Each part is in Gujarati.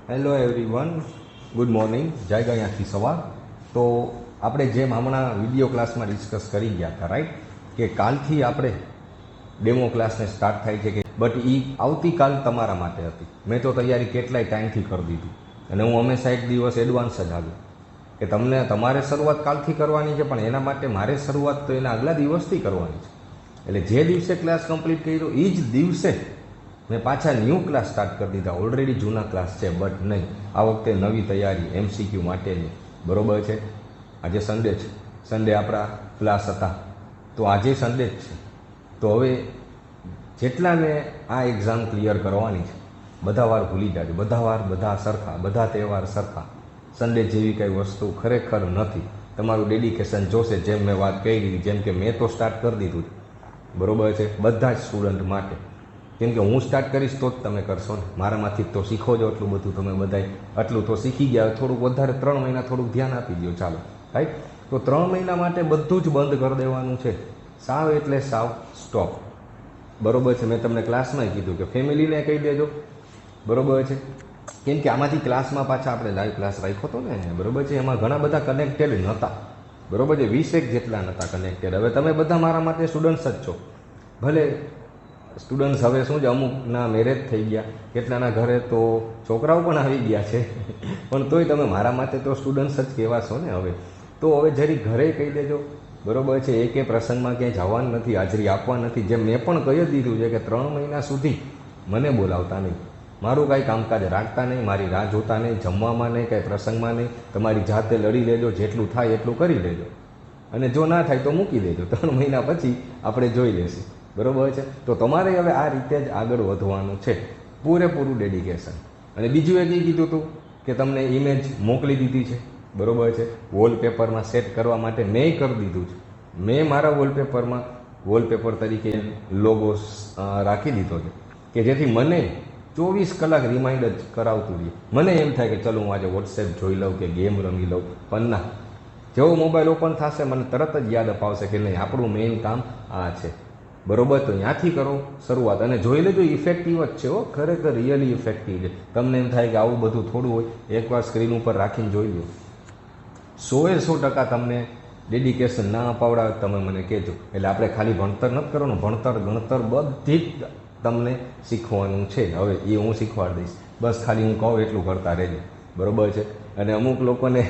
હેલો એવરીવન, ગુડ મોર્નિંગ, જય ગયાથી સવાર. તો આપણે જેમ હમણાં વિડીયો ક્લાસમાં ડિસ્કસ કરી ગયા હતા, રાઈટ, કે કાલથી આપણે ડેમો ક્લાસને સ્ટાર્ટ થાય છે, કે બટ એ આવતીકાલ તમારા માટે હતી. મેં તો તૈયારી કેટલાય ટાઈમથી કરી દીધી અને હું હંમેશા એક દિવસ એડવાન્સ જ આવ્યો કે તમને તમારે શરૂઆત કાલથી કરવાની છે, પણ એના માટે મારે શરૂઆત તો એના આગલા દિવસથી કરવાની છે. એટલે જે દિવસે ક્લાસ કમ્પ્લીટ કર્યો એ જ દિવસે મેં પાછા ન્યૂ ક્લાસ સ્ટાર્ટ કરી દીધા. ઓલરેડી જૂના ક્લાસ છે, બટ નહીં, આ વખતે નવી તૈયારી MCQ માટેની. બરોબર છે. આજે સન્ડે છે, સન્ડે આપણા ક્લાસ હતા, તો આજે સન્ડે જ છે. તો હવે જેટલાને આ એક્ઝામ ક્લિયર કરવાની છે, બધા વાર ભૂલી જાજો. બધા વાર બધા સરખા, બધા તહેવાર સરખા. સન્ડે જેવી કંઈ વસ્તુ ખરેખર નથી. તમારું ડેડિકેશન જોશે. જેમ મેં વાત કરી, જેમ કે મેં તો સ્ટાર્ટ કરી દીધું છે, બરોબર છે, બધા જ સ્ટુડન્ટ માટે. કેમ કે હું સ્ટાર્ટ કરીશ તો જ તમે કરશો ને. મારામાંથી તો શીખો છો એટલું બધું. તમે બધા આટલું તો શીખી ગયા, થોડુંક વધારે 3 મહિના થોડુંક ધ્યાન આપી દો. ચાલો, રાઈટ. તો 3 મહિના માટે બધું જ બંધ કરી દેવાનું છે. સાવ એટલે સાવ સ્ટોપ. બરોબર છે. મેં તમને ક્લાસમાં કીધું કે ફેમિલીને કહી દેજો. બરોબર છે. કેમ કે આમાંથી ક્લાસમાં પાછા આપણે લાઈવ ક્લાસ રાખ્યો હતો ને, બરોબર છે, એમાં ઘણા બધા કનેક્ટેડ નહોતા. બરોબર છે. 20 જેટલા નહોતા કનેક્ટેડ. હવે તમે બધા મારા માટે સ્ટુડન્ટ્સ જ છો. ભલે સ્ટુડન્ટ્સ હવે શું છે, અમુકના મેરેજ થઈ ગયા, કેટલાના ઘરે તો છોકરાઓ પણ આવી ગયા છે, પણ તોય તમે મારા માટે તો સ્ટુડન્ટ્સ જ કહેવાશો ને. હવે તો હવે જરી ઘરે કહી દેજો. બરોબર છે. એકે પ્રસંગમાં ક્યાંય જવાનું નથી, હાજરી આપવા નથી. જેમ મેં પણ કહી દીધું છે કે 3 મહિના સુધી મને બોલાવતા નહીં, મારું કાંઈ કામકાજ રાખતા નહીં, મારી રાહ જોતા નહીં, જમવામાં નહીં, કાંઈ પ્રસંગમાં નહીં. તમારી જાતે લડી લેજો, જેટલું થાય એટલું કરી લેજો, અને જો ના થાય તો મૂકી દેજો. 3 મહિના પછી આપણે જોઈ લેશું. બરોબર છે. તો તમારે હવે આ રીતે જ આગળ વધવાનું છે, પૂરેપૂરું ડેડિકેશન. અને બીજું એક એ કીધું હતું કે તમને ઇમેજ મોકલી દીધી છે. બરોબર છે. વોલપેપરમાં સેટ કરવા માટે મેં કરી દીધું છે. મેં મારા વોલપેપરમાં વોલપેપર તરીકે લોગો રાખી દીધો છે, કે જેથી મને 24 કલાક રિમાઇન્ડર કરાવતું રહે. મને એમ થાય કે ચલો હું આજે વોટ્સએપ જોઈ લઉં કે ગેમ રમી લઉં, પણ ના, જેવો મોબાઈલ ઓપન થશે મને તરત જ યાદ અપાવશે કે નહીં, આપણું મેઇન કામ આ છે. બરોબર. તો ત્યાંથી કરો શરૂઆત, અને જોઈ લેજો ઇફેક્ટિવ જ છે. ખરેખર રિયલી ઇફેક્ટિવ છે. તમને એમ થાય કે આવું બધું થોડું હોય, એકવાર સ્ક્રીન ઉપર રાખીને જોઈ લો. 100% તમને ડેડિકેશન ના અપાવડાવે તમે મને કહેજો. એટલે આપણે ખાલી ભણતર નથી કરવાનું, ભણતર ગણતર બધી જ તમને શીખવાનું છે. હવે એ હું શીખવાડી દઈશ, બસ ખાલી હું કહું એટલું કરતા રહેજો. બરોબર છે. અને અમુક લોકોને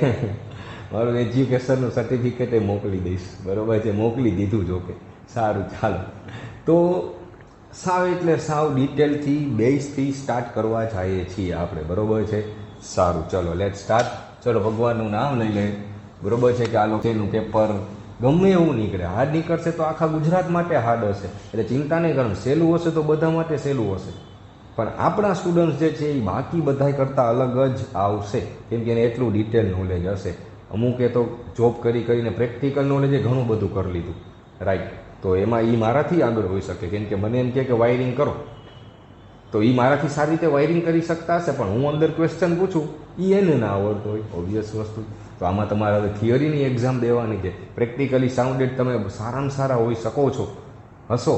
મારું એજ્યુકેશનનું સર્ટિફિકેટ મોકલી દઈશ. બરોબર છે. મોકલી દીધું જોકે. સારું, ચાલો. તો સાવ એટલે સાવ ડિટેલથી બેઝથી સ્ટાર્ટ કરવા જઈએ છીએ આપણે. બરોબર છે. સારું, ચલો લેટ સ્ટાર્ટ. ચલો ભગવાનનું નામ લઈ લે. બરોબર છે. કે આ લોકોનું પેપર ગમે એવું નીકળે, હાર્ડ નીકળશે તો આખા ગુજરાત માટે હાર્ડ હશે, એટલે ચિંતા નહીં કરવાનું. સહેલું હશે તો બધા માટે સહેલું હશે, પણ આપણા સ્ટુડન્ટ્સ જે છે એ બાકી બધા કરતાં અલગ જ આવશે. કેમ કે એને એટલું ડિટેલ નોલેજ હશે. અમુકે તો જોબ કરીને પ્રેક્ટિકલ નોલેજે ઘણું બધું કરી લીધું, રાઈટ. તો એમાં એ મારાથી આગળ હોઈ શકે. કેમ કે મને એમ કે વાયરિંગ કરો, તો એ મારાથી સારી રીતે વાયરિંગ કરી શકતા હશે, પણ હું અંદર ક્વેશ્ચન પૂછું એ એને ના આવડતો હોય, ઓબ્વિયસ વસ્તુ. તો આમાં તમારે હવે થિયરીની એક્ઝામ દેવાની છે. પ્રેક્ટિકલી સાઉન્ડેડ તમે સારામાં સારા હોઈ શકો છો, હશો.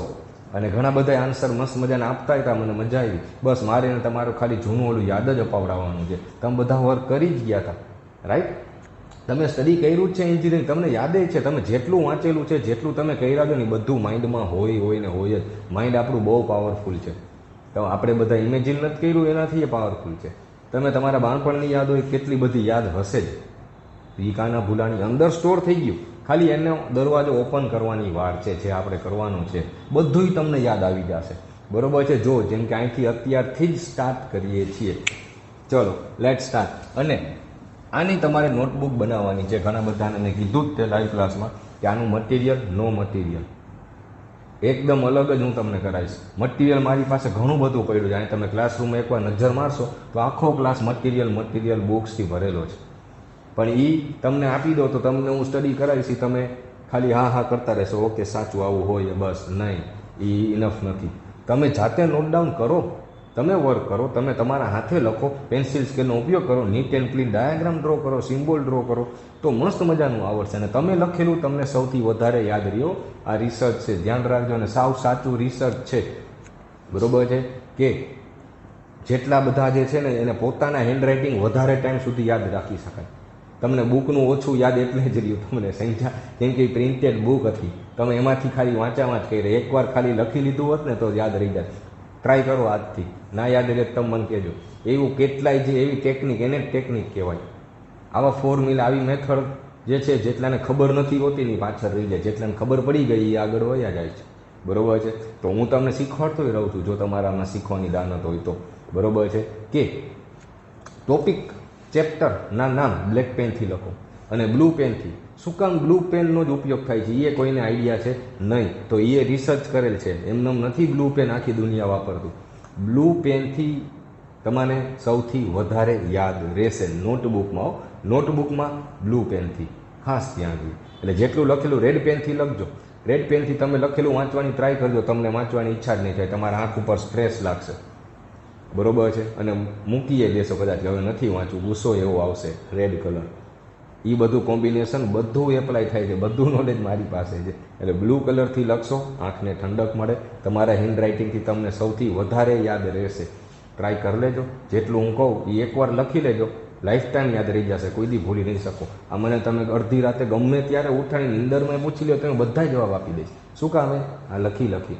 અને ઘણા બધા આન્સર મસ્ત મજાના આપતા હતા, મને મજા આવી. બસ મારે એને તમારું ખાલી જૂનું ઓલું યાદ જ અપાવડાવવાનું છે. તમે બધા વર્ક કરી જ ગયા હતા, રાઈટ. તમે સ્ટડી કર્યું જ છે એન્જિનિયરિંગ, તમને યાદ છે. તમે જેટલું વાંચેલું છે, જેટલું તમે કર્યા છો ને, બધું માઇન્ડમાં હોય ને હોય જ. માઇન્ડ આપણું બહુ પાવરફુલ છે. તો આપણે બધા ઇમેજિન નથી કર્યું, એનાથી એ પાવરફુલ છે. તમે તમારા બાળપણની યાદ હોય કેટલી બધી યાદ હશે જ. એ કાના ભૂલાની અંદર સ્ટોર થઈ ગયું. ખાલી એનો દરવાજો ઓપન કરવાની વાર છે, જે આપણે કરવાનું છે. બધુંય તમને યાદ આવી જશે. બરોબર છે. જો જેમ કે અહીંથી અત્યારથી જ સ્ટાર્ટ કરીએ છીએ. ચલો લેટ સ્ટાર્ટ. અને આની તમારે નોટબુક બનાવવાની છે. ઘણા બધાને મેં કીધું જ તે લાઈવ ક્લાસમાં કે આનું મટીરિયલ, નો મટીરિયલ એકદમ અલગ જ હું તમને કરાવીશ. મટીરિયલ મારી પાસે ઘણું બધું પડ્યું છે. અહીં તમે ક્લાસરૂમમાં એકવાર નજર મારશો તો આખો ક્લાસ મટીરિયલ બુક્સથી ભરેલો છે. પણ એ તમને આપી દો તો તમને હું સ્ટડી કરાવીશ. તમે ખાલી હા કરતા રહેશો, ઓકે સાચું આવું હોય, બસ. નહીં, એ ઇનફ નથી. તમે જાતે નોટ ડાઉન કરો, તમે વર્ક કરો, તમે તમારા હાથે લખો, પેન્સિલ સ્કેલનો ઉપયોગ કરો, neat and clean diagram draw કરો, સિમ્બોલ ડ્રો કરો, તો મસ્ત મજાનું આવડશે. અને તમે લખેલું તમને સૌથી વધારે યાદ રહ્યો. આ રિસર્ચ છે, ધ્યાન રાખજો. અને સાવ સાચું રિસર્ચ છે. બરોબર છે. કે જેટલા બધા જે છે ને એને પોતાના હેન્ડરાઇટિંગ વધારે ટાઈમ સુધી યાદ રાખી શકાય. તમને બુકનું ઓછું યાદ એટલે જ રહ્યું તમને સંખ્યા, કેમ કે પ્રિન્ટેડ બુક હતી, તમે એમાંથી ખાલી વાંચામાં જ કરી. એકવાર ખાલી લખી લીધું હોત ને તો યાદ રહી જાય. ટ્રાય કરો આજથી, ના યાદ રહે તમે મને કહેજો. એવું કેટલાય જે એવી ટેકનિક, એને જ ટેકનિક કહેવાય. આવા ફોર્મ્યુલા, આવી મેથડ જે છે જેટલાને ખબર નથી હોતી ની પાછળ રહી જાય, જેટલાને ખબર પડી ગઈ એ આગળ વયા જાય છે. બરોબર છે. તો હું તમને શીખવાડતો રહું છું, જો તમારામાં શીખવાની દાનત હોય તો. બરોબર છે કે ટોપિક ચેપ્ટરના નામ બ્લેક પેનથી લખો અને બ્લુ પેનથી. શું કામ બ્લુ પેનનો જ ઉપયોગ થાય છે એ કોઈને આઈડિયા છે નહીં, તો એ રિસર્ચ કરેલ છે. એમને નથી બ્લુ પેન આખી દુનિયા વાપરતું. બ્લુ પેનથી તમને સૌથી વધારે યાદ રહેશે. નોટબુકમાં બ્લુ પેનથી ખાસ ધ્યાન દો. એટલે જેટલું લખેલું રેડ પેનથી લખજો. રેડ પેનથી તમે લખેલું વાંચવાની ટ્રાય કરજો, તમને વાંચવાની ઈચ્છા જ નહીં થાય, તમારા આંખ ઉપર સ્ટ્રેસ લાગશે. બરોબર છે. અને મૂકીએ દેશો કદાચ હવે નથી વાંચવું, ગુસ્સો એવો આવશે. રેડ કલર, એ બધું કોમ્બિનેશન બધું એપ્લાય થાય છે, બધું નોલેજ મારી પાસે છે. એટલે બ્લુ કલરથી લખશો, આંખને ઠંડક મળે, તમારા હેન્ડરાઇટિંગથી તમને સૌથી વધારે યાદ રહેશે. ટ્રાય કરી લેજો. જેટલું હું કહું એ એકવાર લખી લેજો, લાઈફ ટાઈમ યાદ રહી જશે, કોઈ દી ભૂલી નહીં શકો. આ મને તમે અડધી રાતે ગમે ત્યારે ઉઠાડીને નીંદરમાં પૂછી લો, તમે બધા જવાબ આપી દઈશ. શું કામે? આ લખી.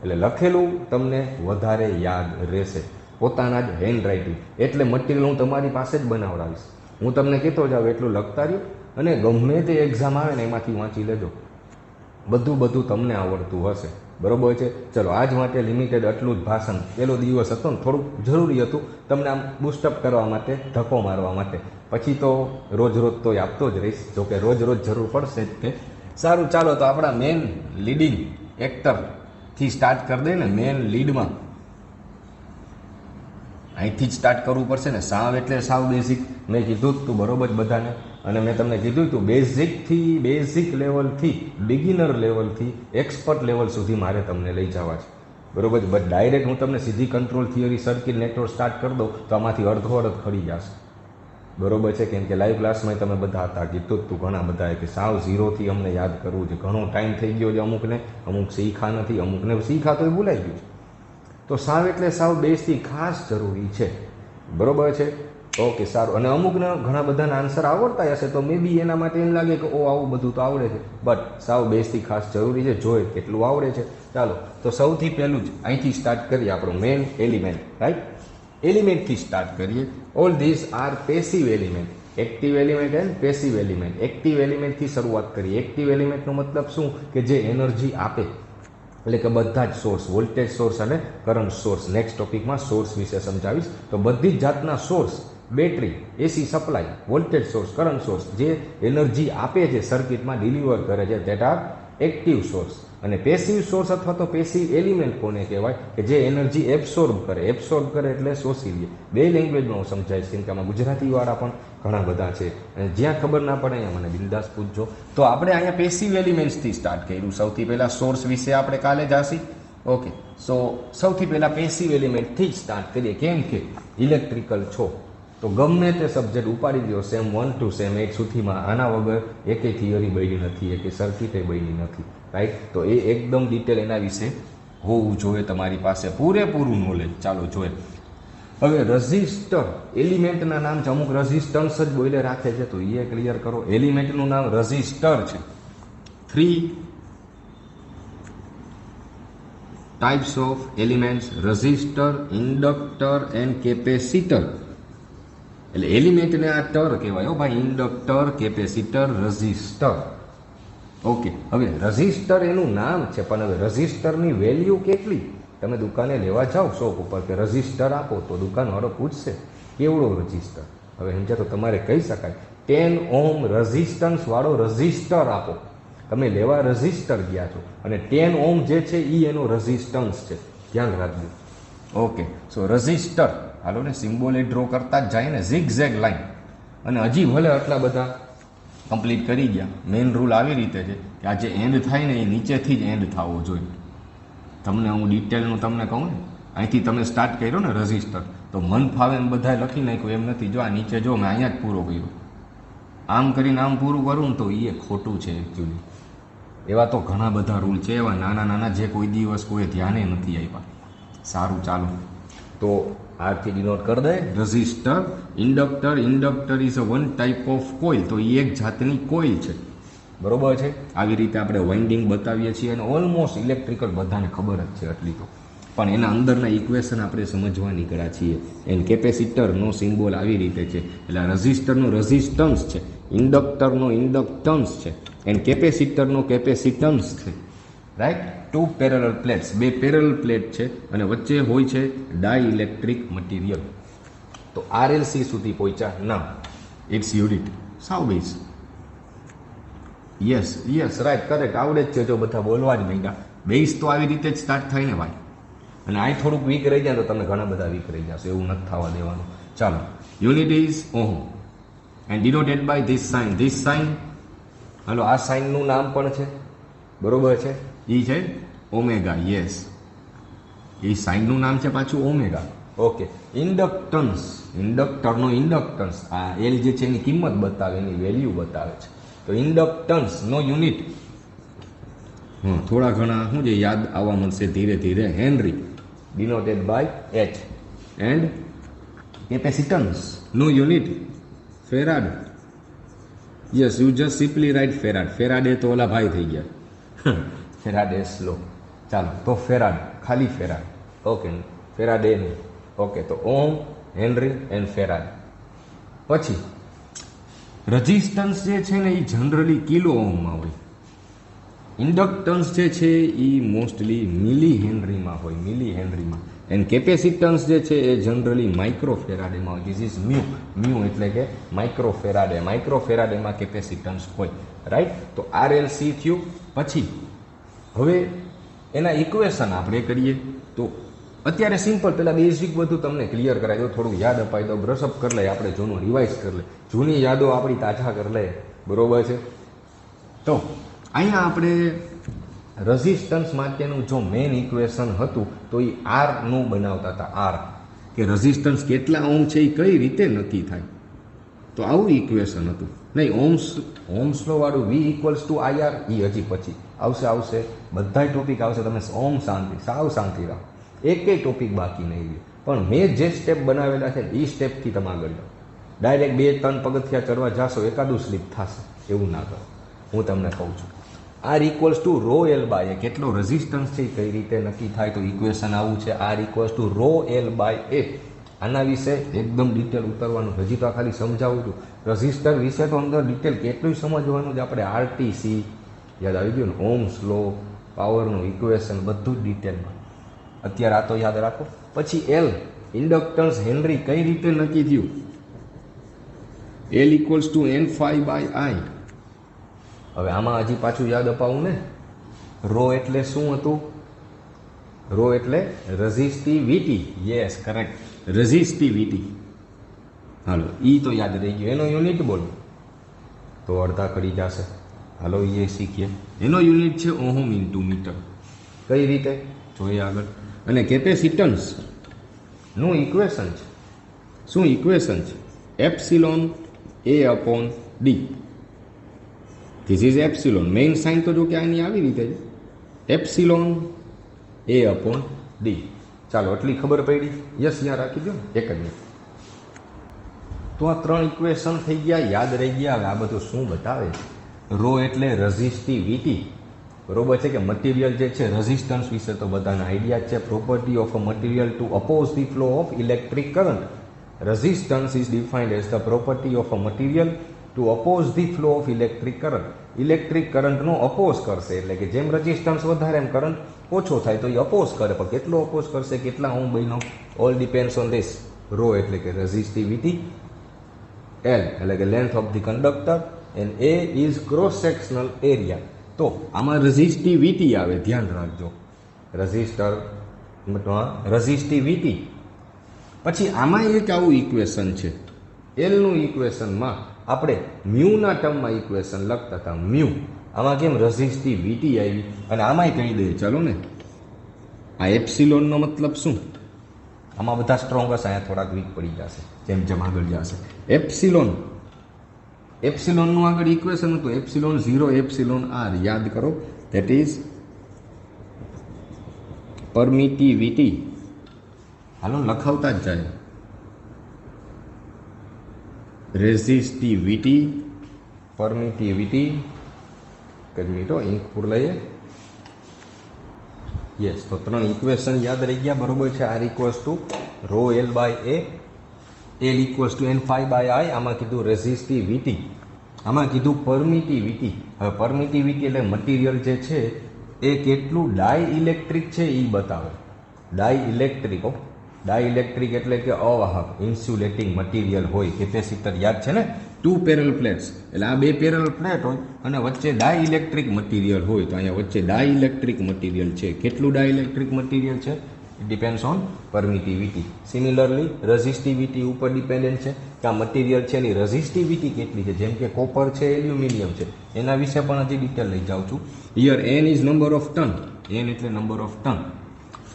એટલે લખેલું તમને વધારે યાદ રહેશે, પોતાના જ હેન્ડરાઇટિંગ. એટલે મટીરિયલ હું તમારી પાસે જ બનાવડાવીશ. હું તમને કહેતો જાઉં એટલું લખતા રહ્યું, અને ગમે તે એક્ઝામ આવે ને એમાંથી વાંચી લેજો. બધું તમને આવડતું હશે. બરોબર છે. ચલો, આજ માટે લિમિટેડ આટલું જ ભાષણ. પહેલો દિવસ હતો ને, થોડુંક જરૂરી હતું તમને આમ બુસ્ટઅપ કરવા માટે, ધક્કો મારવા માટે. પછી તો રોજ તો આપતો જ રહીશ, જોકે રોજ જરૂર પડશે જ તે. સારું, ચાલો તો આપણા મેન લીડિંગ એક્ટરથી સ્ટાર્ટ કરી દઈએ ને. મેન લીડમાં અહીંથી જ સ્ટાર્ટ કરવું પડશે ને. સાવ એટલે સાવ બેઝિક. મેં કીધું જ તું બરોબર બધાને, અને મેં તમને કીધું તું બેઝિક લેવલથી બિગિનર લેવલથી એક્સપર્ટ લેવલ સુધી મારે તમને લઈ જવા છે. બરોબર છે. બટ ડાયરેક્ટ હું તમને સીધી control theory, circuit, network start કરી દઉં તો આમાંથી અડધો ખડી જશે. બરોબર છે. કેમ કે લાઈવ ક્લાસમાં તમે બધા હતા, કીધું જ તું ઘણા બધાએ કે સાવ ઝીરોથી અમને યાદ કરવું છે. ઘણો ટાઈમ થઈ ગયો છે અમુકને, અમુક શીખા નથી, અમુકને શીખા તો એ ભૂલાઈ ગયું છે. તો સાવ એટલે સાવ બેઝથી ખાસ જરૂરી છે. બરોબર છે. ઓકે, સારું. અને અમુકને ઘણા બધાના આન્સર આવડતા હશે તો મે બી એના માટે એમ લાગે કે ઓ આવું બધું તો આવડે છે, બટ સાવ બેઝથી ખાસ જરૂરી છે. જોઈએ કેટલું આવડે છે. ચાલો, તો સૌથી પહેલું જ અહીંથી સ્ટાર્ટ કરીએ. આપણું મેઇન એલિમેન્ટ, રાઈટ? એલિમેન્ટથી સ્ટાર્ટ કરીએ. All this are passive element. Active element and passive element. Active એલિમેન્ટથી શરૂઆત કરીએ. એક્ટિવ એલિમેન્ટનો મતલબ શું? કે જે એનર્જી આપે, એટલે કે બધા જ સોર્સ, વોલ્ટેજ સોર્સ અને કરંટ સોર્સ. નેક્સ્ટ ટોપિકમાં સોર્સ વિશે સમજાવીશ. તો બધી જ જાતના source, battery, AC supply, voltage source, current source, જે એનર્જી આપે છે, સર્કિટમાં ડિલિવર કરે છે, ધેટ આર એક્ટિવ સોર્સ. અને પેસિવ સોર્સ અથવા તો પેસિવ એલિમેન્ટ કોને કહેવાય? કે જે એનર્જી એબ્સોર્બ કરે એટલે શોષી લે. બે લેંગ્વેજમાં હું સમજાવીશ, કેમ કે આમાં ગુજરાતીવાળા પણ ઘણા બધા છે, અને જ્યાં ખબર ના પડે અહીંયા મને બિંદાસ પૂછજો. તો આપણે અહીંયા પેસિવ એલિમેન્ટ્સથી સ્ટાર્ટ કર્યું. સૌથી પહેલાં સોર્સ વિશે આપણે કાલે જાશી. ઓકે, સો સૌથી પહેલાં પેસિવ એલિમેન્ટથી જ સ્ટાર્ટ કરીએ. કેમ કે ઇલેક્ટ્રિકલ છો તો ગમે તે સબ્જેક્ટ ઉપાડી દો, સેમ 1 to સેમ 8 સુધીમાં આના વગર એકે થિયરી બની નથી, એકે સર્કિટે બની નથી, રાઈટ? તો એ એકદમ ડિટેલ એના વિશે હોવું જોઈએ તમારી પાસે, પૂરેપૂરું નોલેજ. ચાલો જોઈએ. હવે રઝિસ્ટર એલિમેન્ટના નામ છે. અમુક રઝિસ્ટન્સ જ બોલે રાખે છે, તો એ ક્લિયર કરો. એલિમેન્ટનું નામ રઝિસ્ટર છે. 3 types of elements: resistor, inductor and capacitor. એટલે એલિમેન્ટને આ ટર કહેવાય હો ભાઈ, ઇન્ડક્ટર, કેપેસિટર, રઝિસ્ટર. ઓકે, હવે રઝિસ્ટર એનું નામ છે, પણ હવે રઝિસ્ટરની વેલ્યુ કેટલી? તમે દુકાને લેવા જાઓ શોપ ઉપર કે રઝિસ્ટર આપો, તો દુકાનવાળો પૂછશે કેવડો રઝિસ્ટર. હવે સમજ્યા? તો તમારે કહી શકાય 10 ઓહ્મ રેઝિસ્ટન્સ વાળો રઝિસ્ટર આપો. તમે લેવા રઝિસ્ટર ગયા છો, અને 10 ઓહ્મ જે છે એ એનો રઝિસ્ટન્સ છે, ધ્યાન રાખજો. ઓકે, સો રઝિસ્ટર, હાલો ને સિમ્બોલ એ ડ્રો કરતા જ જાય ને, ઝિગઝેગ લાઈન. અને હજી ભલે આટલા બધા કમ્પ્લીટ કરી ગયા. મેઇન રૂલ આવી રીતે છે કે આ જે એન્ડ થાય ને એ નીચેથી જ એન્ડ થવો જોઈએ. તમને હું ડિટેલનું તમને કહું ને, અહીંથી તમે સ્ટાર્ટ કર્યો ને રઝિસ્ટર, તો મન ફાવે ને બધાએ લખી નાખ્યું એમ નથી. જો આ નીચે જો મેં અહીંયા જ પૂરો કર્યો, આમ કરીને આમ પૂરું કરું ને તો એ ખોટું છે એકચ્યુઅલી. એવા તો ઘણા બધા રૂલ છે, એવા નાના નાના જે કોઈ દિવસ કોઈ ધ્યાને નથી આપ્યા. સારું, ચાલો. તો આર થી ડિનોટ કરી દે resistor. Inductor is a one type of coil, તો એ એક જાતની કોઇલ છે, બરોબર છે. આવી રીતે આપણે વાઇન્ડિંગ બતાવીએ છીએ અને ઓલમોસ્ટ ઇલેક્ટ્રિકલ બધાને ખબર જ છે એટલી તો, પણ એના અંદરના ઇક્વેશન આપણે સમજવા નીકળ્યા છીએ. એન્ડ કેપેસિટરનો સિમ્બોલ આવી રીતે છે, એટલે રેઝિસ્ટરનો રેઝિસ્ટન્સ છે, ઇન્ડક્ટરનો ઇન્ડક્ટન્સ છે, એન્ડ કેપેસિટરનો કેપેસિટન્સ છે, રાઈટ. ટુ પેરેલલ પ્લેટ્સ, બે પેરેલલ પ્લેટ છે અને વચ્ચે હોય છે ડાઇલેક્ટ્રિક મટીરિયલ. તો આરએલસી સુધી પહોંચ્યા ના, ઇટ્સ યુનિટ. સાવ બેસ. યસ રાઈટ, કરેક્ટ, આવડે જ છે. જો બધા બોલવા જ માંડ્યા. બેઝ તો આવી રીતે જ સ્ટાર્ટ થાય ને ભાઈ. અને આ થોડુંક વીક રહી જાય તો તમે ઘણા બધા વીક રહી જશે, એવું નથી થવા દેવાનું. ચાલો, unit is ohm and denoted by this sign. This sign, હાલો, આ સાઇનનું નામ પણ છે, બરોબર છે, એ છે ઓમેગા. યસ, એ સાઇનનું નામ છે પાછું ઓમેગા. ઓકે. ઇન્ડક્ટન્સ, ઇન્ડક્ટરનો ઇન્ડક્ટન્સ, આ એલ જે છે એની કિંમત બતાવે, એની વેલ્યુ બતાવે છે. તો ઇન્ડક્ટન્સ નો યુનિટ થોડા ઘણા શું છે યાદ આવવા મળશે ધીરે ધીરે. Henry denoted by h. And capacitance નો unit farad. Yes, you just simply write farad. Faraday તો ઓલા ભાઈ થઈ ગયા, ફેરાડે સ્લો. ચાલો, તો ફેરાડ, ખાલી ફેરાડ. ઓકે, ફેરાડે નહીં. ઓકે, તો ઓમ, હેનરી એન્ડ ફેરાડ. પછી રેઝિસ્ટન્સ જે છે ને એ જનરલી કિલો ઓહમમાં હોય. ઇન્ડક્ટન્સ જે છે એ મોસ્ટલી મિલી હેનરીમાં હોય, મિલી હેનરીમાં. એન્ડ કેપેસિટન્સ જે છે એ જનરલી માઇક્રો ફેરાડેમાં હોય. This is mu. મ્યુ એટલે કે માઇક્રો ફેરાડે. માઇક્રો ફેરાડેમાં કેપેસિટન્સ હોય, રાઈટ. તો આરએલસી થયું. પછી હવે એના ઇક્વેશન આપણે કરીએ તો અત્યારે સિમ્પલ, પેલા બેઝિક બધું તમને ક્લિયર કરાવી દો, થોડું યાદ અપાઈ દો, બ્રશઅપ કરી લઈએ આપણે, જૂનું રિવાઇઝ કરી લઈએ, જૂની યાદો આપણી તાજા કરી લઈએ, બરોબર છે. તો અહીંયા આપણે રેઝિસ્ટન્સ માટેનું જો મેઇન ઇક્વેશન હતું તો એ આરનું બનાવતા હતા. આર કે રેઝિસ્ટન્સ કેટલા ઓમ છે એ કઈ રીતે નક્કી થાય, તો આવું ઇક્વેશન હતું. નહીં, ઓમ્સ લો વાળું વી ઇક્વલ્સ ટુ આઈઆર, એ હજી પછી આવશે બધા ટોપિક આવશે. તમે ઓમ શાંતિ, સાવ શાંતિ રહો, એકેય ટોપિક બાકી નહીં રહે. પણ મેં જે સ્ટેપ બનાવેલા છે એ સ્ટેપથી તમે આગળ જાઓ. ડાયરેક્ટ 2-3 પગથિયા ચડવા જાશો, એકાદું સ્લીપ થશે, એવું ના કરો. હું તમને કહું છું, R equals to rho L by A. કેટલો રેઝિસ્ટન્સ છે કઈ રીતે નક્કી થાય, તો ઇક્વેશન આવું છે, R equals to rho L by A. આના વિશે એકદમ ડિટેલ ઉતરવાનું, હજી તો ખાલી સમજાવું છું. રેઝિસ્ટર વિશે તો અંદર ડિટેલ કેટલું સમજવાનું છે આપણે. આરટીસી યાદ આવી ગયું ને, ઓહ્મ્સ લો, પાવરનું ઇક્વેશન, બધું જ ડિટેલમાં. અત્યારે આ તો યાદ રાખો. પછી એલ, ઇન્ડક્ટન્સ હેનરી કઈ રીતે નક્કી થયું. L equals to N∅ by I. હવે આમાં હજી પાછું યાદ અપાવું ને, રો એટલે શું હતું? રો એટલે રેઝિસ્ટિવિટી. Yes, correct, resistivity. હાલો, ઈ તો યાદ રહી ગયો. એનો યુનિટ બોલો તો અડધા કરી જશે. હાલો, એ શીખીએ. એનો યુનિટ છે ઓહમ ઇન્ટુ મીટર. કઈ રીતે જોઈએ આગળ. અને કેપેસિટન્સ નું ઇક્વેશન છે. શું ઇક્વેશન છે? Epsilon A upon d. This is epsilon. Main sign તો જો કે આની આવી રીતે છે, એપ્સિલોન એ અપોન ડી. ચાલો, એટલી ખબર પડી. યસ, યાદ રાખી દો ને, એક જ મિનિટ. તો આ 3 ઇક્વેશન થઈ ગયા, યાદ રહી ગયા. હવે આ બધું શું બતાવે છે? રો એટલે રેઝિસ્ટિવિટી, બરોબર છે કે મટીરિયલ જે છે, રેઝિસ્ટન્સ વિશે તો બધાને આઈડિયા છે. Property of a material to oppose the flow of electric current. Resistance is defined as the property of a material to oppose the flow of electric current. Electric કરંટનો અપોઝ કરશે, એટલે કે જેમ રેઝિસ્ટન્સ વધારે એમ કરંટ ઓછો થાય, તો એ અપોઝ કરે. પણ કેટલો અપોઝ કરશે, કેટલા ઓહ્મ બન્યો, all depends on this. Rho એટલે કે રેઝિસ્ટિવિટી, એલ એટલે કે length of the conductor, and A is cross sectional area. તો આમાં રેઝિસ્ટિવિટી આવે, ધ્યાન રાખજો. રેઝિસ્ટિવિટી. પછી આમાં એક આવું ઇક્વેશન છે, એલનું ઇક્વેશનમાં આપણે મ્યુના ટર્મમાં ઇક્વેશન લખતા હતા. મ્યુ, આમાં કેમ રેઝિસ્ટિવિટી આવી, અને આમાંય કહી દઈએ ચાલો ને. આ એપ્સિલોનનો મતલબ શું? આમાં બધા સ્ટ્રોંગ હશે, અહીંયા થોડાક વીક પડી જશે જેમ જેમ આગળ જશે. એપ્સિલોનનું આગળ ઇક્વેશન હતું એપ્સિલોન 0 એપ્સિલોન આર. યાદ કરો, ધેટ ઇઝ પરમિટિવિટી. હાલો લખાવતા જ જાય. રેઝિસ્ટિવિટી, પરમિટિવિટી, એક મિનિટો ઇંક પૂર લઈએ. યસ, તો 3 ઇક્વેશન યાદ રહી ગયા, બરોબર છે. R equals to rho L by A, L equals to N phi by I. આમાં કીધું રેઝિસ્ટિવિટી, આમાં કીધું પરમિટિવિટી. હવે પરમિટિવિટી એટલે મટીરિયલ જે છે એ કેટલું ડાય ઇલેક્ટ્રિક છે એ બતાવે. ડાય ઇલેક્ટ્રિક એટલે કે અવાહક, ઇન્સ્યુલેટિંગ મટીરિયલ હોય. કેપેસિટર યાદ છે ને, 2 પેરેલલ પ્લેટ્સ, એટલે આ 2 પેરેલલ પ્લેટ હોય અને વચ્ચે ડાય ઇલેક્ટ્રિક મટીરિયલ હોય. તો અહીંયા વચ્ચે ડાય ઇલેક્ટ્રિક મટીરિયલ છે. કેટલું ડાય ઇલેક્ટ્રિક મટીરિયલ છે? It depends on permittivity. Similarly resistivity ઉપર ડિપેન્ડન્ટ છે કે આ મટીરિયલ છે એની રઝિસ્ટિવિટી કેટલી છે. જેમ કે કોપર છે, એલ્યુમિનિયમ છે, એના વિશે પણ હજી ડિટેલ લઈ જાઉં છું. Here n is number of turn, n એટલે નંબર ઓફ ટર્ન.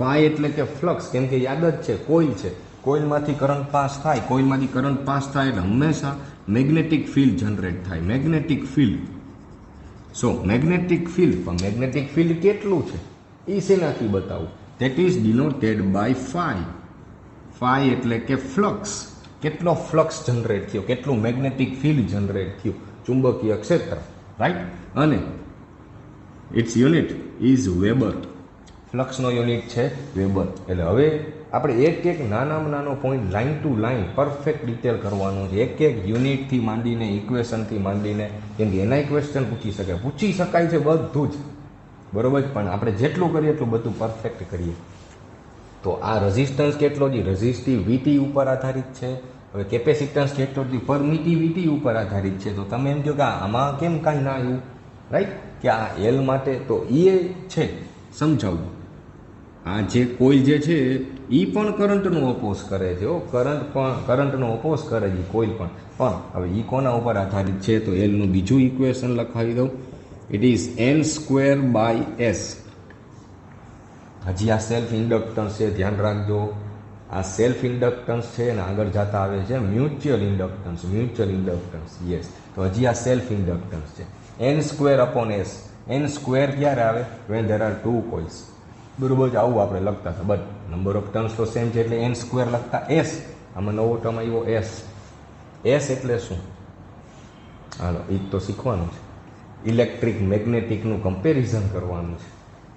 ફાઈ એટલે કે ફ્લક્સ, કેમ કે યાદ જ છે કોઇલ છે, કોઇલમાંથી કરંટ પાસ થાય, કોઇલમાંથી કરંટ પાસ થાય એટલે હંમેશા મેગ્નેટિક ફિલ્ડ જનરેટ થાય. Magnetic field, so magnetic field, પણ મેગ્નેટિક ફિલ્ડ કેટલું છે એ શેનાથી બતાવું? That is denoted by phi. Phi એટલે કે ફ્લક્સ, કેટલો ફ્લક્સ જનરેટ થયો, કેટલું મેગ્નેટિક ફિલ્ડ જનરેટ થયું, ચુંબકીય ક્ષેત્ર, રાઈટ. અને ઇટ્સ યુનિટ ઇઝ વેબર. ફ્લક્સનો યુનિટ છે વેબર. એટલે હવે આપણે એક નાનામાં નાનો point line to line perfect detail કરવાનો છે. એક યુનિટથી માંડીને, ઇક્વેશનથી માંડીને, કેમ કે એના ક્વેશ્ચન પૂછી શકાય છે બધું જ, બરોબર. પણ આપણે જેટલું કરીએ એટલું બધું પરફેક્ટ કરીએ. તો આ રેઝિસ્ટન્સ કેટલો છે? રેઝિસ્ટિવિટી ઉપર આધારિત છે. હવે કેપેસિટન્સ કેટલો છે? પરમિટિવિટી ઉપર આધારિત છે. તો તમે એમ કહો કે આમાં કેમ કાંઈ ના આવ્યું, રાઈટ, કે આ એલ માટે તો એ છે. સમજાવું, આ જે કોઇલ જે છે એ પણ કરંટનો ઓપોઝ કરે છે. કરંટનો ઓપોઝ કરે છે કોઇલ પણ. હવે એ કોના ઉપર આધારિત છે? તો એલનું બીજું ઇક્વેશન લખાવી દઉં. It is n square by s. હજી આ સેલ્ફ ઇન્ડક્ટન્સ છે, ધ્યાન રાખજો. આ સેલ્ફ ઇન્ડક્ટન્સ છે અને આગળ જતા આવે છે મ્યુચ્યુઅલ ઇન્ડક્ટન્સ. યસ, તો હજી આ સેલ્ફ ઇન્ડક્ટન્સ છે. n square upon s. n square ક્યારે આવે? વેન ધેર આર 2 કોઇલ્સ, બરોબર. આવું આપણે લખતા હતા, બટ નંબર ઓફ ટર્ન્સ તો સેમ છે એટલે n સ્ક્વેર લખતા s. આમાં નવો ટર્મ આવ્યો s. s એટલે શું? હાલો એ તો શીખવાનું છે. ઇલેક્ટ્રિક મેગ્નેટિકનું કમ્પેરિઝન કરવાનું છે.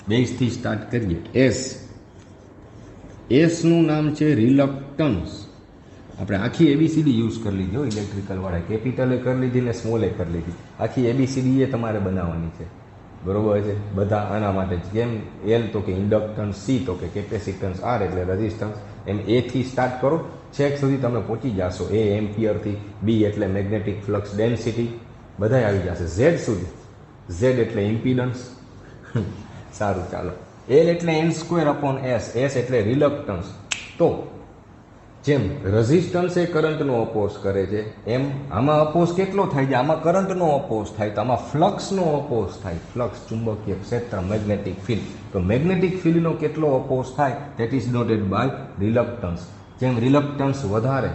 બેઝથી સ્ટાર્ટ કરીએ. એસનું નામ છે રિલક્ટન્સ. આપણે આખી એબીસીડી યુઝ કરી લીધી ઇલેક્ટ્રિકલ વાળા. કેપિટલે કરી લીધી ને સ્મોલે કરી લીધી. આખી એબીસીડી એ તમારે બનાવવાની છે, બરોબર છે. બધા આના માટે જ. કેમ? એલ તો કે ઇન્ડક્ટન્સ, સી તો કે કેપેસિટન્સ, આર એટલે રેઝિસ્ટન્સ. એમ એથી સ્ટાર્ટ કરો, છેક સુધી તમે પહોંચી જશો. એ એમ્પિયરથી, બી એટલે મેગ્નેટિક ફ્લક્સ ડેન્સિટી, બધાય આવી જશે ઝેડ સુધી. ઝેડ એટલે ઇમ્પિડન્સ. સારું, ચાલો. એલ એટલે n square upon s. s એટલે રિલક્ટન્સ. તો જેમ રેઝિસ્ટન્સ એ કરંટનો અપોઝ કરે છે, એમ આમાં અપોઝ કેટલો થાય છે? આમાં કરંટનો અપોઝ થાય, તો આમાં ફ્લક્સનો અપોઝ થાય. ફ્લક્સ, ચુંબકીય ક્ષેત્ર, મેગ્નેટિક ફિલ્ડ. તો મેગ્નેટિક ફિલ્ડનો કેટલો અપોઝ થાય? That is noted by reluctance. જેમ રિલક્ટન્સ વધારે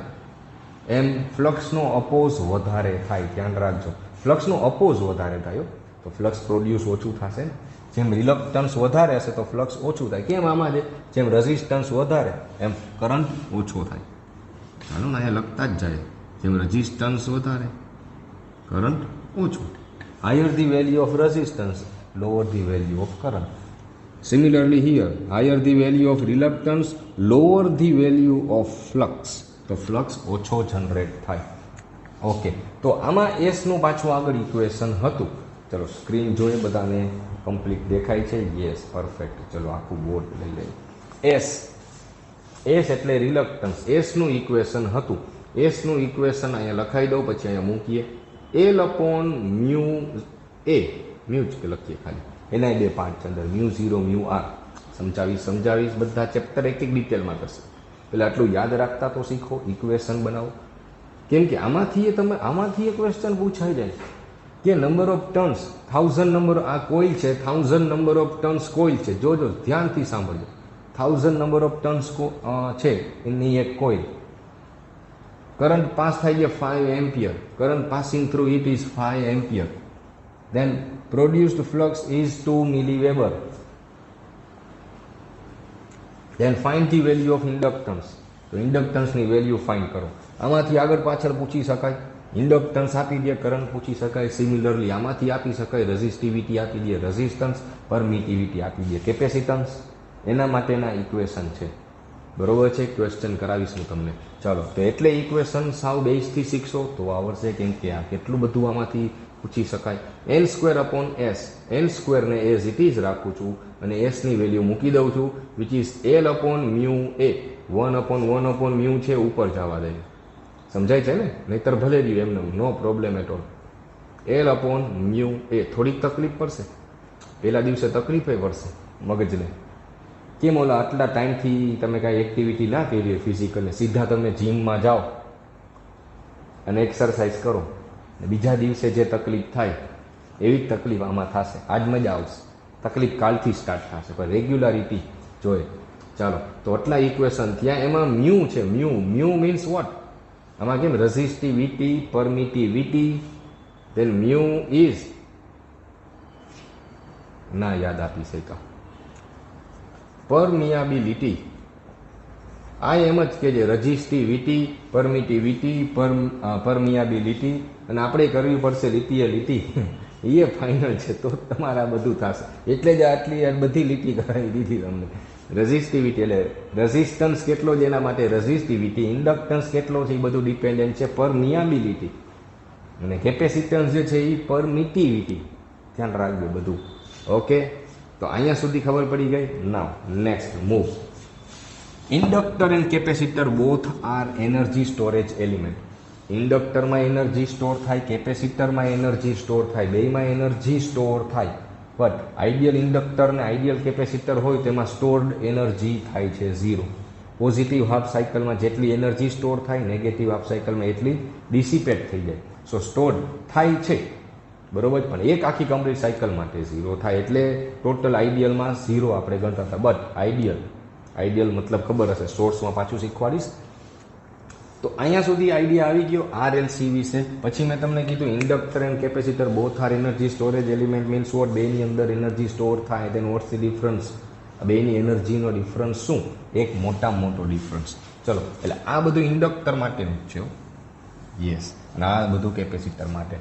એમ ફ્લક્સનો અપોઝ વધારે થાય. ધ્યાન રાખજો, ફ્લક્સનો અપોઝ વધારે થાય તો ફ્લક્સ પ્રોડ્યુસ ઓછું થશે. જેમ રિલક્ટન્સ વધારે હશે તો ફ્લક્સ ઓછું થાય. કેમ? આમાં છે જેમ રેઝિસ્ટન્સ વધારે એમ કરંટ ઓછો થાય. ચાલો ને અહીંયા લખતા જ જાય. જેમ રેઝિસ્ટન્સ વધારે, કરંટ ઓછો. Higher the value of resistance, lower the value of current. Similarly here, higher the value of reluctance, lower the value of flux. તો ફ્લક્સ ઓછો જનરેટ થાય. ઓકે, તો આમાં એસનું પાછું આગળ ઇક્વેશન હતું. ચલો સ્ક્રીન જોઈએ, બધાને કમ્પ્લીટ દેખાય છે? Yes, perfect. ચલો આખું બોર્ડ લઈ લઈએ. એસ એટલે રિલક્ટન્સ. એસનું ઇક્વેશન હતું. એસનું ઇક્વેશન અહીંયા લખાઈ દઉં, પછી અહીંયા મૂકીએ. એલ અપોન મ્યુ એ, મ્યુ જ લખીએ ખાલી. એના 2 પાર્ટ છે અંદર, મ્યુ 0, મ્યુ આર. સમજાવીશ બધા ચેપ્ટર એક ડિટેલમાં કરશે. એટલે આટલું યાદ રાખતા તો શીખો, ઇક્વેશન બનાવો. કેમ કે આમાંથી ક્વેશ્ચન પૂછાઈ જાય કે નંબર ઓફ ટર્ન્સ 1000 નંબર, આ કોઇલ છે, 1000 નંબર ઓફ ટર્ન્સ કોઇલ છે. જોજો, ધ્યાનથી સાંભળજો. 1000 નંબર ઓફ ટર્ન્સ છે એની એક કોઇલ. કરંટ પાસ થાય છે 5 ampere. Current passing through it is 5 ampere. then produced flux is 2 milliweber. Then find the value of inductance. તો ઇન્ડક્ટન્સની વેલ્યુ ફાઇન્ડ કરો. આમાંથી આગળ પાછળ પૂછી શકાય, ઇન્ડક્ટન્સ આપી દે, કરંટ પૂછી શકાય. સિમિલરલી આમાંથી આપી શકાય, રેઝિસ્ટિવિટી આપી દે, રેઝિસ્ટન્સ, પરમિટિવિટી આપી દે, કેપેસિટન્સ. એના માટેના ઇક્વેશન છે. બરોબર છે, ક્વેશ્ચન કરાવીશ હું તમને. ચાલો, તો એટલે ઇક્વેશન સાવ બેઝથી શીખશો તો આવડશે, કેમ કે આ કેટલું બધું આમાંથી પૂછી શકાય. N square upon S, N સ્ક્વેરને એઝ ઇટ ઇઝ રાખું છું અને એસની વેલ્યુ મૂકી દઉં છું, which is L upon mu A. 1 upon mu છે, ઉપર જવા દે. સમજાય છે ને? નહીતર ભલે રહ્યું એમને, no problem at all. L upon mu A. થોડીક તકલીફ પડશે, પહેલા દિવસે તકલીફ પડશે મગજને. કેમ ઓલા આટલા ટાઈમથી તમે કાંઈ એક્ટિવિટી ના કરી હોય ફિઝિકલને, સીધા તમે જીમમાં જાઓ અને એક્સરસાઇઝ કરો, બીજા દિવસે જે તકલીફ થાય એવી જ તકલીફ આમાં થશે. આજ મજા આવશે, તકલીફ કાલથી સ્ટાર્ટ થશે, પણ રેગ્યુલારિટી જોઈએ. ચાલો, તો આટલા ઇક્વેશન ત્યાં. એમાં મ્યુ છે, મ્યુ મીન્સ વોટ? આમાં કેમ resistivity, permittivity, then mu is ના યાદ આપી શકા, પરમિયાબિલિટી. આ એમ જ કે જે રજિસ્ટિવિટી, પરમિટિવિટી, પરમિયાબિલિટી, અને આપણે કરવી પડશે લીટીએ લીટી. એ ફાઇનલ છે, તો તમારા બધું થશે. એટલે જ આટલી બધી લીટી કરાવી દીધી તમને. રેઝિસ્ટિવિટી એટલે રેઝિસ્ટન્સ કેટલો છે એના માટે રેઝિસ્ટિવિટી, ઇન્ડક્ટન્સ કેટલો છે એ બધું ડિપેન્ડન્ટ છે પરમિયાબિલિટી, અને કેપેસિટન્સ જે છે એ પરમિટિવિટી. ધ્યાન રાખજો બધું. ઓકે, તો અહીંયા સુધી ખબર પડી ગઈ. Now next move. Inductor and capacitor both are energy storage element. ઇન્ડક્ટરમાં એનર્જી સ્ટોર થાય, કેપેસિટરમાં એનર્જી સ્ટોર થાય, બેયમાં એનર્જી સ્ટોર થાય. બટ આઈડિયલ ઇન્ડક્ટર ને આઈડિયલ કેપેસિટર હોય તેમાં સ્ટોર્ડ એનર્જી થાય છે 0. પોઝિટિવ હાફ સાયકલમાં જેટલી એનર્જી સ્ટોર થાય, નેગેટિવ હાફ સાયકલમાં એટલી ડિસિપેટ થઈ જાય. સો સ્ટોર્ડ થાય છે, બરોબર, પણ એક આખી કમ્પ્લીટ સાયકલ માટે 0 થાય. એટલે ટોટલ આઈડિયલમાં 0 આપણે ગણતા હતા. બટ આઈડિયલ મતલબ ખબર હશે, સોર્સમાં પાછું શીખવાડીશ. તો અહીંયા સુધી આઈડિયા આવી ગયો આરએલસી વિશે. પછી મેં તમને કીધું inductor and capacitor both are energy storage element means what? બેની અંદર એનર્જી સ્ટોર થાય. તેનો વોટ્સ ધી ડિફરન્સ? બેની એનર્જીનો ડિફરન્સ શું? એક મોટામાં મોટો ડિફરન્સ. ચલો, એટલે આ બધું ઇન્ડક્ટર માટેનું જ છે. યસ, અને આ બધું કેપેસિટર માટે.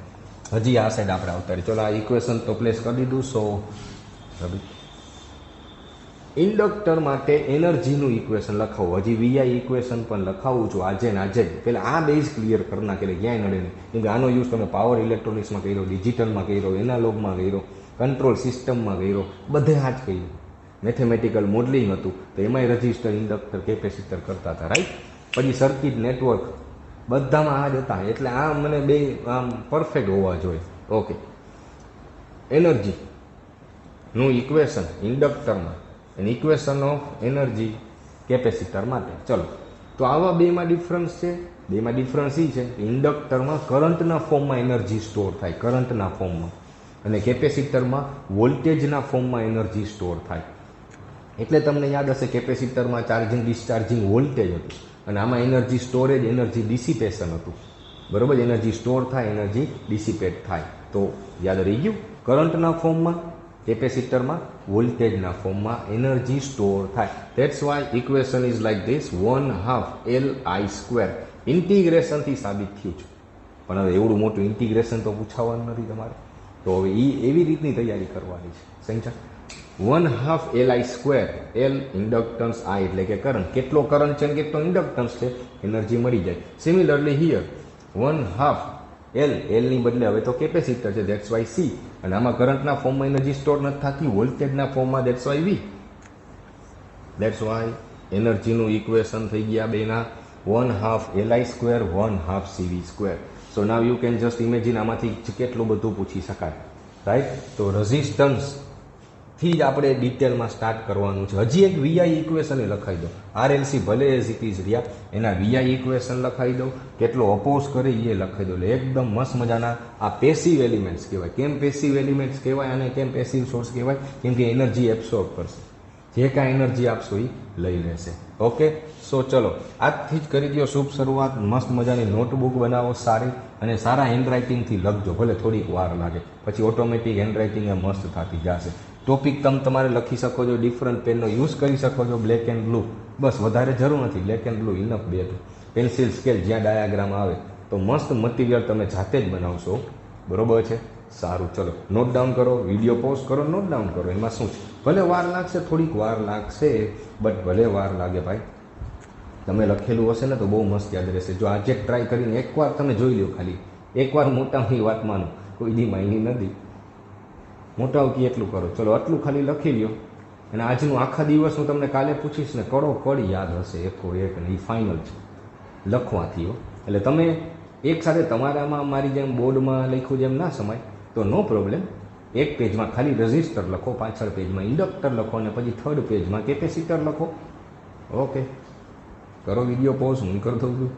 હજી આ સાઈડ આપણે આવતા રહીએ. ચલો, આ ઇક્વેશન તો પ્લેસ કરી દીધું. સો ઇન્ડક્ટર માટે એનર્જીનું ઇક્વેશન લખાવું. હજી વીઆઈ ઇક્વેશન પણ લખાવું છું આજે ને આજે જ. પહેલાં આ બેઝ ક્લિયર કરી નાખે, ક્યાંય નડે નહીં. કેમ કે આનો યુઝ તમે પાવર ઇલેક્ટ્રોનિક્સમાં કર્યો, ડિજિટલમાં કર્યો, એનાલોગમાં કર્યો, કંટ્રોલ સિસ્ટમમાં કર્યો, બધે આ જ કર્યું. મેથેમેટિકલ મોડલિંગ હતું તો એમાંય રજિસ્ટર, ઇન્ડક્ટર, કેપેસિટર કરતા હતા, રાઈટ. પછી સર્કિટ, નેટવર્ક, બધામાં આ જ હતા. એટલે આ મને બે આમ પરફેક્ટ હોવા જોઈએ. ઓકે, એનર્જીનું ઇક્વેશન ઇન્ડક્ટરમાં અને ઇક્વેશન ઓફ એનર્જી કેપેસિટર માટે. ચલો, તો આવા બેમાં ડિફરન્સ છે. બેમાં ડિફરન્સ એ છે ઇન્ડક્ટરમાં કરંટના ફોર્મમાં એનર્જી સ્ટોર થાય, કરંટના ફોર્મમાં, અને કેપેસિટરમાં વોલ્ટેજના ફોર્મમાં એનર્જી સ્ટોર થાય. એટલે તમને યાદ હશે કેપેસિટરમાં ચાર્જિંગ ડિસ્ચાર્જિંગ વોલ્ટેજ હતું, અને આમાં એનર્જી સ્ટોરેજ, એનર્જી ડિસિપેશન હતું. બરોબર, એનર્જી સ્ટોર થાય, એનર્જી ડિસિપેટ થાય. તો યાદ રહી ગયું. કરંટના ફોર્મમાં, કેપેસિટરમાં વોલ્ટેજના ફોર્મમાં એનર્જી સ્ટોર થાય. That's why equation is like this, 1/2 Li². ઇન્ટિગ્રેશનથી સાબિત થયું છે, પણ હવે એવડું મોટું ઇન્ટિગ્રેશન તો પૂછાવાનું નથી તમારે. તો હવે એવી રીતની તૈયારી કરવાની છે. સમજા? 1/2 Li². એલ ઇન્ડક્ટન્સ, આ એટલે કે કરંટ. કેટલો કરંટ છે ને કેટલો ઇન્ડક્ટન્સ છે, એનર્જી મળી જાય. સિમિલરલી હિયર 1/2 એલની બદલે હવે તો કેપેસિટર છે, ધેટ્સ વાય સી. અને આમાં કરંટના ફોર્મમાં એનર્જી સ્ટોર નથી થતી, વોલ્ટેજના ફોર્મમાં, that's why V. That's why એનર્જીનું ઇક્વેશન થઈ ગયા બેના 1/2 Li², 1/2 CV². So now you can just imagine આમાંથી કેટલું બધું પૂછી શકાય, રાઈટ. તો રેઝિસ્ટન્સથી જ આપણે ડિટેલમાં સ્ટાર્ટ કરવાનું છે. હજી એક વીઆઈ ઇક્વેશન એ લખાઈ દો. આરએલસી ભલે એઝ ઇટ ઇઝ રહ્યા, એના વીઆઈ ઇક્વેશન લખાઈ દો, કેટલો અપોઝ કરે એ લખાઈ દો. એટલે એકદમ મસ્ત મજાના આ પેસિવ એલિમેન્ટ્સ કહેવાય. કેમ પેસિવ એલિમેન્ટ્સ કહેવાય અને કેમ પેસિવ સોર્સ કહેવાય? કેમ કે એનર્જી એબ્સોર્બ કરશે, જે કાંઈ એનર્જી આપશો એ લઈ લેશે. ઓકે, સો ચલો, આજથી જ કરી દો શુભ શરૂઆત. મસ્ત મજાની નોટબુક બનાવો સારી, અને સારા હેન્ડરાઇટિંગથી લખજો. ભલે થોડીક વાર લાગે, પછી ઓટોમેટિક હેન્ડરાઇટિંગ એ મસ્ત થતી જશે. ટોપિક તમારે લખી શકો છો, ડિફરન્ટ પેનનો યુઝ કરી શકો છો, બ્લેક એન્ડ બ્લુ, બસ વધારે જરૂર નથી, બ્લેક એન્ડ બ્લુ ઇનફ બે. પેન્સિલ સ્કેલ જ્યાં ડાયાગ્રામ આવે તો મસ્ત મટીરિયલ તમે જાતે જ બનાવશો. બરોબર છે? સારું, ચલો નોટ ડાઉન કરો, વિડીયો પોઝ કરો, નોટ ડાઉન કરો. એમાં શું છે, ભલે વાર લાગશે, થોડીક વાર લાગશે, બટ ભલે વાર લાગે ભાઈ, તમે લખેલું હશે ને તો બહુ મસ્ત યાદ રહેશે. જો આજે ટ્રાય કરીને એકવાર તમે જોઈ લો, ખાલી એકવાર મોટાની વાત માનો, કોઈ દી માયની નથી, મોટા કી એટલું કરો. ચલો આટલું ખાલી લખી લ્યો, અને આજનું આખા દિવસનું તમને કાલે પૂછીશ ને કડી યાદ હશે એકો એક, ને એ ફાઇનલ છે લખવાથી. એટલે તમે એક સાથે તમારામાં મારી જેમ બોર્ડમાં લખ્યું જેમ ના સમાય તો નો પ્રોબ્લેમ. એક પેજમાં ખાલી રજિસ્ટર લખો, પાછળ પેજમાં ઇન્ડક્ટર લખો, અને પછી થર્ડ પેજમાં કેપેસિટર લખો. ઓકે, કરો વિડીયો પોઝ, હું કરી દઉં છું.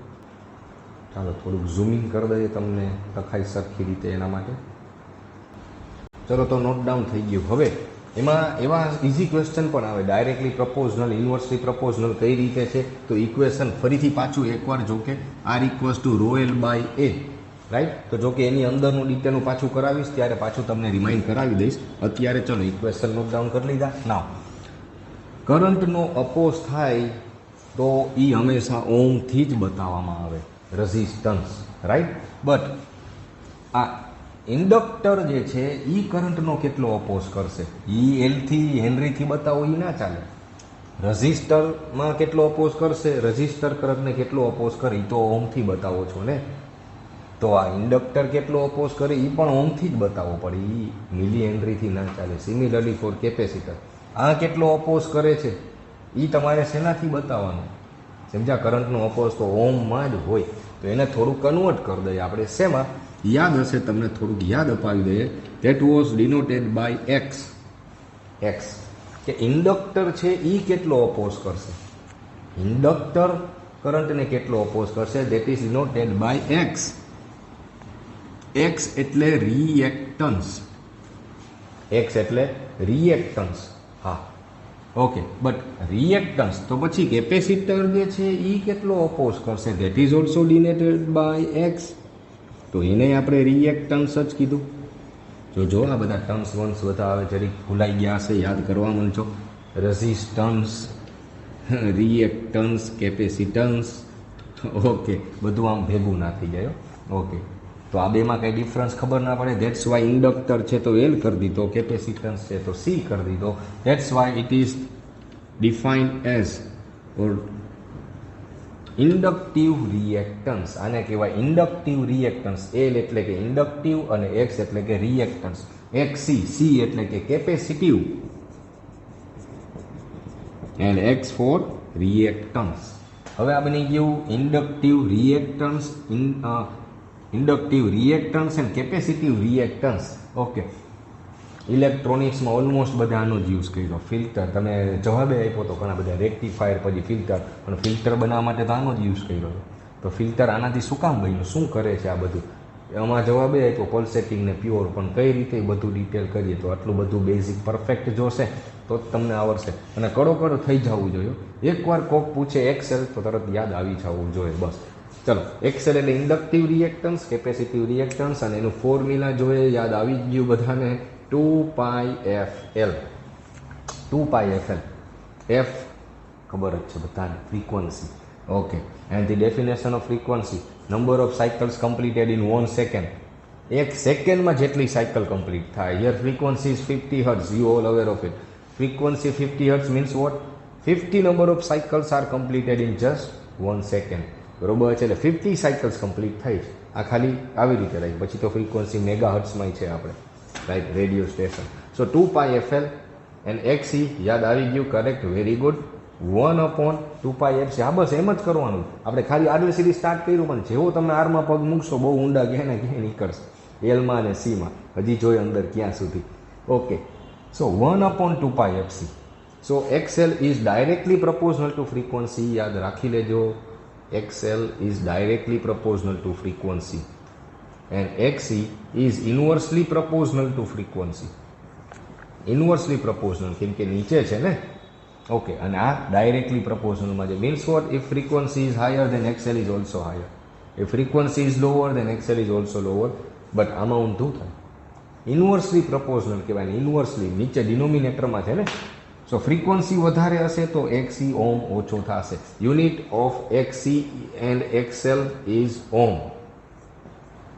ચાલો થોડુંક ઝૂમિંગ કરી દઈએ, તમને લખાય સરખી રીતે એના માટે. ચલો તો નોટ ડાઉન થઈ ગયું. હવે એમાં એવા ઇઝી ક્વેશ્ચન પણ આવે, ડાયરેક્ટલી પ્રપોઝનલ, ઇન્વર્સલી પ્રપોઝનલ કઈ રીતે છે. તો ઇક્વેશન ફરીથી પાછું એકવાર જો કે R equals to rho L by A, right. તો જો કે એની અંદરનું ડિટેલનું પાછું કરાવીશ ત્યારે પાછું તમને રિમાઇન્ડ કરાવી દઈશ. અત્યારે ચલો ઇક્વેશન નોટ ડાઉન કરી લીધા. નાવ કરંટનો અપોઝ થાય તો એ હંમેશા ઓમથી જ બતાવવામાં આવે, રેઝિસ્ટન્સ, રાઈટ. બટ આ ઇન્ડક્ટર જે છે એ કરંટનો કેટલો અપોઝ કરશે, એ એલથી હેનરીથી બતાવો એ ના ચાલે. રઝિસ્ટરમાં કેટલો અપોઝ કરશે, રઝિસ્ટર કરંટને કેટલો અપોઝ કરે એ તો ઓમથી બતાવો છો ને. તો આ ઇન્ડક્ટર કેટલો અપોઝ કરે એ પણ ઓમથી જ બતાવવો પડે, એ મિલી હેનરીથી ના ચાલે. સિમિલરલી ફોર કેપેસિટર, આ કેટલો અપોઝ કરે છે એ તમારે શેનાથી બતાવવાનું, સમજ્યા. કરંટનો અપોઝ તો ઓમમાં જ હોય, તો એને થોડું કન્વર્ટ કરી દઈએ આપણે. શેમાં યાદ હશે તમને, થોડુંક યાદ અપાવી દઈએ. That was denoted by X. X કે ઇન્ડક્ટર છે એ કેટલો અપોઝ કરશે, ઇન્ડક્ટર કરંટને કેટલો અપોઝ કરશે, that is denoted by X. X એટલે રિએક્ટન્સ, એક્સ એટલે રિએક્ટન્સ. હા, ઓકે. બટ રિએક્ટન્સ તો પછી કેપેસિટર જે છે એ કેટલો અપોઝ કરશે, that is also denoted by X. તો એને આપણે રિએક્ટન્સ જ કીધું. જો આ બધા ટર્મ્સ વન્સ બધા આવે, જરીક ભૂલાઈ ગયા હશે, યાદ કરવા માંડજો. રેઝિસ્ટન્સ, રિએક્ટન્સ, કેપેસિટન્સ, ઓકે, બધું આમ ભેગું ના થઈ જાય. ઓકે, તો આ બેમાં કંઈ ડિફરન્સ ખબર ના પડે. ધેટ્સ વાય ઇન્ડક્ટર છે તો એલ કરી દીધો, કેપેસિટન્સ છે તો સી કરી દીધો. That's why it is defined as or inductive reactance. આને કહેવાય ઇન્ડક્ટિવ રિએક્ટન્સ. એલ એટલે કે ઇન્ડક્ટિવ અને એક્સ એટલે કે રિએક્ટન્સ. એક્સી, સી એટલે કે capacitive, and X for reactance. હવે આ બની ગયું inductive reactance, inductive reactance and capacitive reactance. Okay, ઇલેક્ટ્રોનિક્સમાં ઓલમોસ્ટ બધા આનો જ યુઝ કર્યો. ફિલ્ટર તમે જવાબે આપ્યો તો ઘણા બધા, રેક્ટિફાયર પછી ફિલ્ટર, પણ ફિલ્ટર બનાવવા માટે તો આનો જ યુઝ કર્યો. તો ફિલ્ટર આનાથી શું કામ બન્યું, શું કરે છે આ બધું, આમાં જવાબે આપ્યો પલ્સેટિંગ ને પ્યોર. પણ કઈ રીતે બધું ડિટેલ કરીએ તો આટલું બધું બેઝિક પરફેક્ટ જોશે તો જ તમને આવડશે. અને કડો થઈ જવું જોઈએ. એકવાર કોક પૂછે એક્સેલ તો તરત યાદ આવી જવું જોઈએ, બસ. ચલો, એક્સેલ એટલે ઇન્ડક્ટિવ રિએક્ટન્સ, કેપેસિટિવ રિએક્ટન્સ, અને એનું ફોર્મ્યુલા જોઈએ, યાદ આવી જ ગયું બધાને. 2πfl. 2πfl, f ખબર જ છે બધાને, frequency. Okay, and the definition of frequency, number of cycles completed in 1 second. એક સેકન્ડમાં જેટલી સાયકલ કમ્પ્લીટ થાય. Here frequency is 50 hertz, you all aware of it. Frequency 50 hertz means what, 50 number of cycles are completed in just 1 second. બરોબર છે, એટલે 50 સાયકલ્સ કમ્પ્લીટ થઈ છે. આ ખાલી આવી રીતે રાઈટ. પછી તો ફ્રીક્વન્સી મેગા હર્ટ્ઝમાં છે આપણે, right, radio station. So 2πfl and XC યાદ આવી ગયું, કરેક્ટ, વેરી ગુડ. 1/2πfc. હા, બસ એમ જ કરવાનું. આપણે ખાલી આગળ સીધી સ્ટાર્ટ કર્યું, પણ જેવો તમે આરમાં પગ મૂકશો બહુ ઊંડા ક્યાં ને ક્યાં નીકળશે, એલમાં અને સીમાં. હજી જોઈએ અંદર ક્યાં સુધી. Okay, so 1/2πfc. So XL is directly proportional two frequency. યાદ રાખી લેજો, XL is directly proportional two frequency and XC is inversely proportional to frequency. Inversely proportional કેમ કે નીચે છે ને. ઓકે, અને આ ડાયરેક્ટલી પ્રપોઝનલમાં છે. Means what, if frequency is higher then XL is also higher, if frequency is lower then XL is also lower. But આમાં ઊંધું થાય. ઇન્વર્સલી પ્રપોઝનલ કહેવાય. ઇન્વર્સલી નીચે ડિનોમિનેટરમાં છે ને. સો ફ્રીક્વન્સી વધારે હશે તો XC ઓમ ઓછો થશે. Unit of XC and XL is ohm.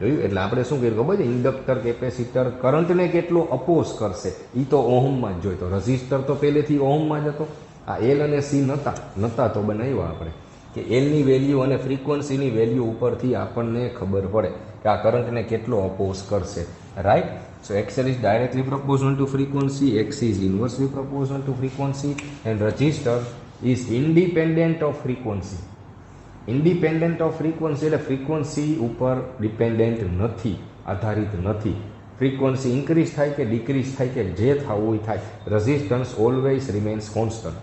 જોયું? એટલે આપણે શું કર્યું ખબર છે? ઇન્ડક્ટર કેપેસિટર કરંટને કેટલો અપોઝ કરશે એ તો ઓહમમાં જ જોઈ. તો રઝિસ્ટર તો પહેલેથી ઓહમમાં જ હતો. આ એલ અને સી નહોતા તો બનાવ્યા આપણે કે એલની વેલ્યુ અને ફ્રીક્વન્સીની વેલ્યુ ઉપરથી આપણને ખબર પડે કે આ કરંટને કેટલો અપોઝ કરશે. Right? So XL is directly proportional to frequency, XC is inversely proportional to frequency, and resistor is independent of frequency. Independent off frequency એટલે ફ્રીક્વન્સી ઉપર ડિપેન્ડન્ટ નથી, આધારિત નથી. ફ્રીક્વન્સી ઇન્ક્રીઝ થાય કે ડિક્રીઝ થાય કે જે થવું હોય થાય, રેઝિસ્ટન્સ ઓલવેઝ રિમેન્સ કોન્સ્ટન્ટ.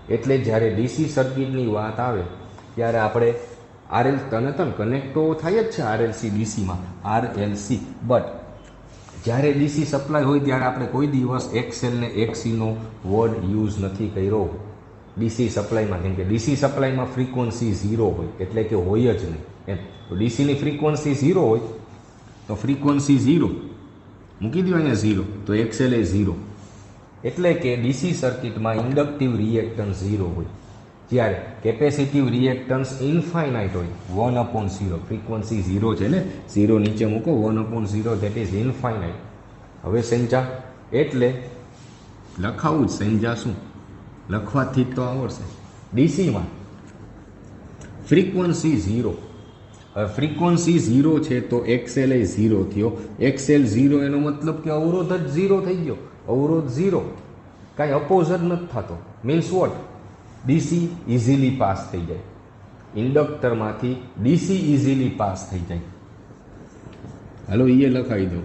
એટલે જ્યારે ડીસી સર્કિટની વાત આવે ત્યારે આપણે RL તને કનેક્ટ તો થાય જ છે RLC ડીસીમાં, RLC. બટ જ્યારે ડીસી સપ્લાય હોય ત્યારે આપણે કોઈ દિવસ XL ને XCનો વર્ડ યુઝ નથી કર્યો ડીસી સપ્લાયમાં. કેમ કે ડીસી સપ્લાયમાં ફ્રીક્વન્સી 0 હોય, એટલે કે હોય જ નહીં એમ. તો ડીસીની ફ્રીક્વન્સી 0 હોય તો ફ્રીક્વન્સી 0 મૂકી દો અહીંયા 0, તો XL એ 0. એટલે કે ડીસી સર્કિટમાં ઇન્ડક્ટિવ રિએક્ટન્સ 0 હોય, જ્યારે કેપેસિટિવ રિએક્ટન્સ ઇન્ફાઇનાઇટ હોય 1/0. ફ્રીક્વન્સી 0 છે ને, 0 નીચે મૂકો, 1/0 ધેટ ઇઝ ઇન્ફાઇનાઇટ. હવે સેન્જા એટલે લખાવું જ, સેન્જા શું લખવાથી જ તો આવડશે. ડીસીમાં ફ્રીક્વન્સી 0. હવે ફ્રીક્વન્સી 0 છે તો XL એ 0 થયો. XL 0 એનો મતલબ કે અવરોધ જ 0 થઈ ગયો. અવરોધ 0, કાંઈ અપોઝ જ નથી થતો. Means what? DC easily pass થઈ જાય. ઇન્ડક્ટરમાંથી ડીસી ઇઝીલી પાસ થઈ જાય. હાલો એ લખાવી દો.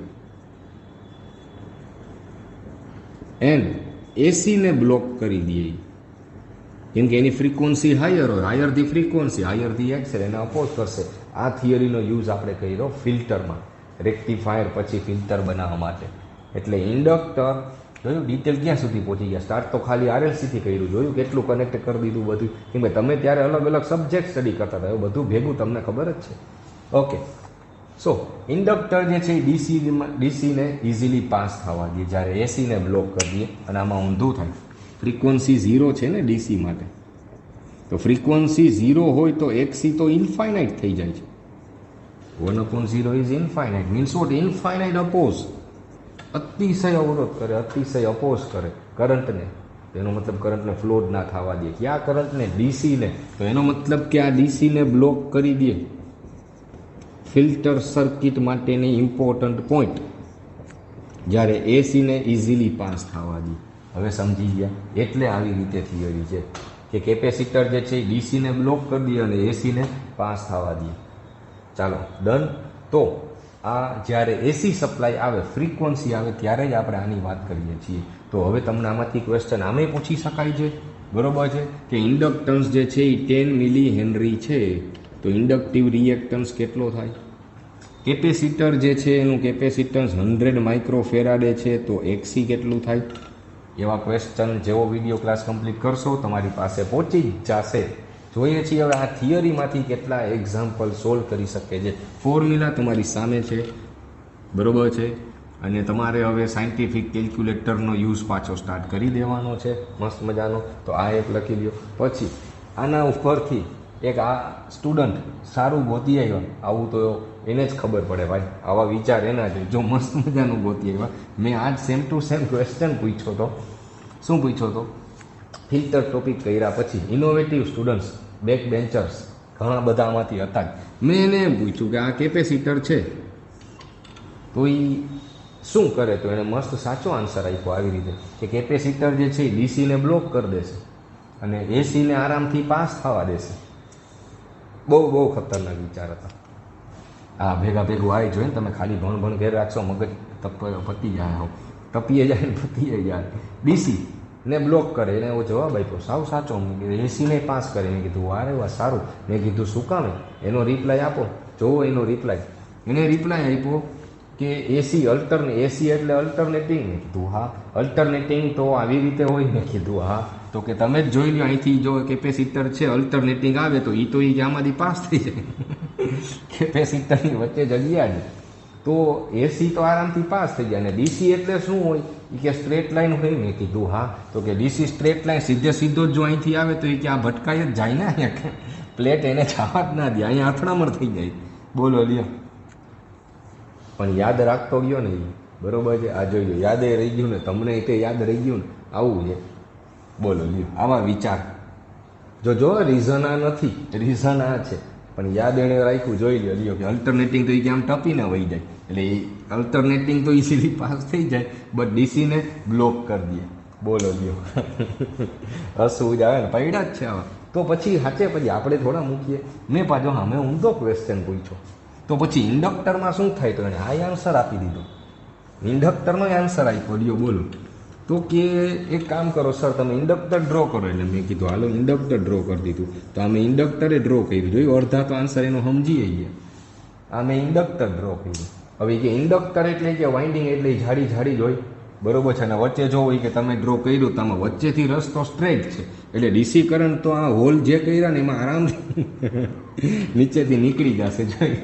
એન્ડ એસીને બ્લોક કરી દઈએ, કેમ કે એની ફ્રીક્વન્સી હાયર હોય. Higher the frequency, higher the XL, એને અપોઝ કરશે. આ થિયરીનો યુઝ આપણે કર્યો ફિલ્ટરમાં, રેક્ટિફાયર પછી ફિલ્ટર બનાવવા માટે. એટલે ઇન્ડક્ટર જોયું ડિટેલ ક્યાં સુધી પહોંચી ગયા. સ્ટાર્ટ તો ખાલી RLCથી કર્યું, જોયું કેટલું કનેક્ટ કરી દીધું બધું. કેમ કે તમે ત્યારે અલગ અલગ સબ્જેક્ટ સ્ટડી કરતા હતા, એવું બધું ભેગું તમને ખબર જ છે. ઓકે, સો ઇન્ડક્ટર જે છે એ ડીસીને ઇઝીલી પાસ થવા દે જ્યારે એસીને બ્લોક કરી દઈએ. અને આમાં ઊંધું થાય. ફ્રીક્વન્સી 0 છે ને ડીસી માટે, તો ફ્રીક્વન્સી 0 હોય તો XC તો ઇન્ફાઇનાઇટ થઈ જાય છે. 1/0 is infinite. Means what? Infinite oppose. અતિશય અવરોધ કરે, અતિશય અપોઝ કરે કરંટને. એનો મતલબ કરંટને ફ્લો જ ના થવા દે. ક્યાં કરંટને? ડીસીને. તો એનો મતલબ કે આ ડીસીને બ્લોક કરી દે. ફિલ્ટર સર્કિટ માટેની ઇમ્પોર્ટન્ટ પોઈન્ટ, જ્યારે એસીને ઇઝીલી પાસ થવા દે. હવે સમજી ગયા? એટલે આવી રીતે થિયરી છે કે કેપેસિટર જે છે એ ડીસીને બ્લોક કરી દે અને એસીને પાસ થવા દે. ચાલો ડન. તો આ જ્યારે એસી સપ્લાય આવે, ફ્રીક્વન્સી આવે, ત્યારે જ આપણે આની વાત કરીએ છીએ. તો હવે તમને આમાંથી ક્વેશ્ચન આમે પૂછી શકાય છે, બરોબર છે, કે ઇન્ડક્ટન્સ જે છે એ 10 મિલી હેનરી છે, તો ઇન્ડક્ટિવ રિએક્ટન્સ કેટલો થાય? કેપેસિટર જે છે એનું કેપેસિટન્સ 100 માઇક્રોફેરાડે છે, તો XC કેટલું થાય? એવા ક્વેશ્ચન જેવો વિડીયો ક્લાસ કમ્પ્લીટ કરશો તમારી પાસે પહોંચી જ જશે. જોઈએ છીએ હવે આ થિયરીમાંથી કેટલા એક્ઝામ્પલ સોલ્વ કરી શકે છે. ફોર્મ્યુલા તમારી સામે છે, બરોબર છે, અને તમારે હવે સાયન્ટિફિક કેલ્ક્યુલેટરનો યુઝ પાછો સ્ટાર્ટ કરી દેવાનો છે મસ્ત મજાનો. તો આ એક લખી લ્યો. પછી આના ઉપરથી એક આ સ્ટુડન્ટ સારું ગોતી આવ્યા, આવું તો એને જ ખબર પડે ભાઈ, આવા વિચાર એના જ. જો મસ્ત મજાનું ગોતી આવ્યા, મેં આજ સેમ ટુ સેમ ક્વેશ્ચન પૂછ્યો હતો. શું પૂછ્યો હતો? ફિલ્ટર ટોપિક કર્યા પછી ઇનોવેટિવ સ્ટુડન્ટ્સ, બેક બેન્ચર્સ ઘણા બધા આમાંથી હતા જ. મેં એને એમ પૂછ્યું કે આ કેપેસિટર છે તો એ શું કરે? તો એણે મસ્ત સાચો આન્સર આપ્યો આવી રીતે કે કેપેસિટર જે છે એ ડીસીને બ્લોક કરી દેશે અને એસીને આરામથી પાસ થવા દેશે. બહુ ખતરનાક વિચાર હતા. હા, ભેગું આવી જોઈએ ને. તમે ખાલી ભણ ઘેર રાખશો, મગજ પતી જાય, તપીએ જાય ને પતીએ જાય. ડીસી ને બ્લોક કરે, એને એવો જવાબ આપ્યો સાવ સાચો. મેં કીધું એસીને પાસ કરે. મેં કીધું વારે વાહ સારું. મેં કીધું શું કામ? એનો રિપ્લાય આપો. જોવો એનો રિપ્લાય. એને રિપ્લાય આપ્યો કે એસી એસી એટલે અલ્ટરનેટિંગ. મેં કીધું હા, અલ્ટરનેટિંગ તો આવી રીતે હોય. મેં કીધું હા. તો કે તમે જ જોઈ લો, અહીંથી જો કેપેસિટર છે અલ્ટરનેટિંગ આવે તો એ આમાંથી પાસ થઈ જાય. કેપેસિટરની વચ્ચે જગ્યા છે. તો એસી તો આરામથી પાસ થઈ જાય. અને ડીસી એટલે શું હોય એ કે સ્ટ્રેટ લાઈન હોય. મેં કીધું હા, તો કે ડીસી સ્ટ્રેટ લાઈન સીધો જ જો અહીંથી આવે તો એ કે આ ભટકાઈ જ જાય ને, અહીંયા પ્લેટ એને જવા જ ના દે, અહીંયા અથડામણ થઈ જાય. બોલો લ્યો, પણ યાદ રાખતો ગયો ને એ, બરોબર છે. આ જોઈ લો, યાદે રહી ગયું ને, તમને તે યાદ રહી ગયું ને, આવું છે. બોલો લ્યો, આવા વિચાર જો રીઝન આ નથી, રીઝન આ છે, પણ યાદ એણે રાખ્યું. જોઈ લ્યો કે અલ્ટરનેટિંગ તો એ કે આમ ટપીને વહી જાય, એટલે એ અલ્ટરનેટિંગ તો ઇઝીલી પાસ થઈ જાય, બટ ડીસીને બ્લોક કરી દે. બોલો લ્યો, હસવું જ આવે ને, પૈડા જ છે આવા. તો પછી સાચે પછી આપણે થોડા મૂકીએ. મેં પાછો હા, મેં ઊંધો ક્વેશ્ચન પૂછ્યો, તો પછી ઇન્ડક્ટરમાં શું થાય? તો એને આ આન્સર આપી દીધો, ઇન્ડક્ટરનો આન્સર આપ્યો. લ્યો બોલો, તો કે એક કામ કરો સર, તમે ઇન્ડક્ટર ડ્રો કરો. એટલે મેં કીધું હાલો ઇન્ડક્ટર ડ્રો કરી દીધું. તો અમે ઇન્ડક્ટરે ડ્રો કર્યું. જોયું, અડધા તો આન્સર એનો સમજી ગયા. આ મેં ઇન્ડક્ટર ડ્રો કર્યું. હવે કે ઇન્ડક્ટર એટલે કે વાઇન્ડિંગ એટલે જાડી જાડી જ હોય, બરોબર છે. અને વચ્ચે જો હોય કે તમે ડ્રો કર્યું તો આમાં વચ્ચેથી રસ્તો સ્ટ્રેટ છે, એટલે ડીસી કરંટ તો આ હોલ જે કર્યા ને એમાં આરામથી નીચેથી નીકળી જશે. જોઈ,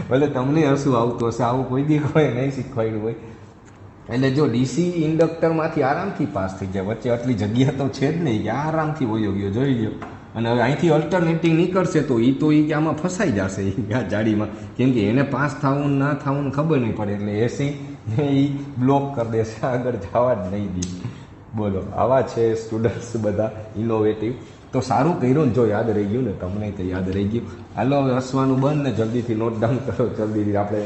ભલે તમને હસવું આવતું હશે, આવું કોઈ દી કોઈ નહીં શીખવાડ્યું હોય. એટલે જો ડીસી ઇન્ડક્ટરમાંથી આરામથી પાસ થઈ જાય, વચ્ચે આટલી જગ્યા તો છે જ નહીં કે આરામથી વયો ગયો. જોઈ લો, અને હવે અહીંથી અલ્ટરનેટિંગ નીકળશે તો એ કે આમાં ફસાઈ જશે આ જાડીમાં, કેમ કે એને પાસ થવું ના થવું ખબર નહીં પડે. એટલે એસી એ બ્લોક કરી દેશે, આગળ જવા જ નહીં દે. બોલો, આવા છે સ્ટુડન્ટ્સ બધા ઇનોવેટિવ. તો સારું કર્યું ને, જો યાદ રહી ગયું ને, તમને તો યાદ રહી ગયું. હાલો હવે હસવાનું બંધ ને જલ્દીથી નોટ ડાઉન કરો, જલ્દીથી આપણે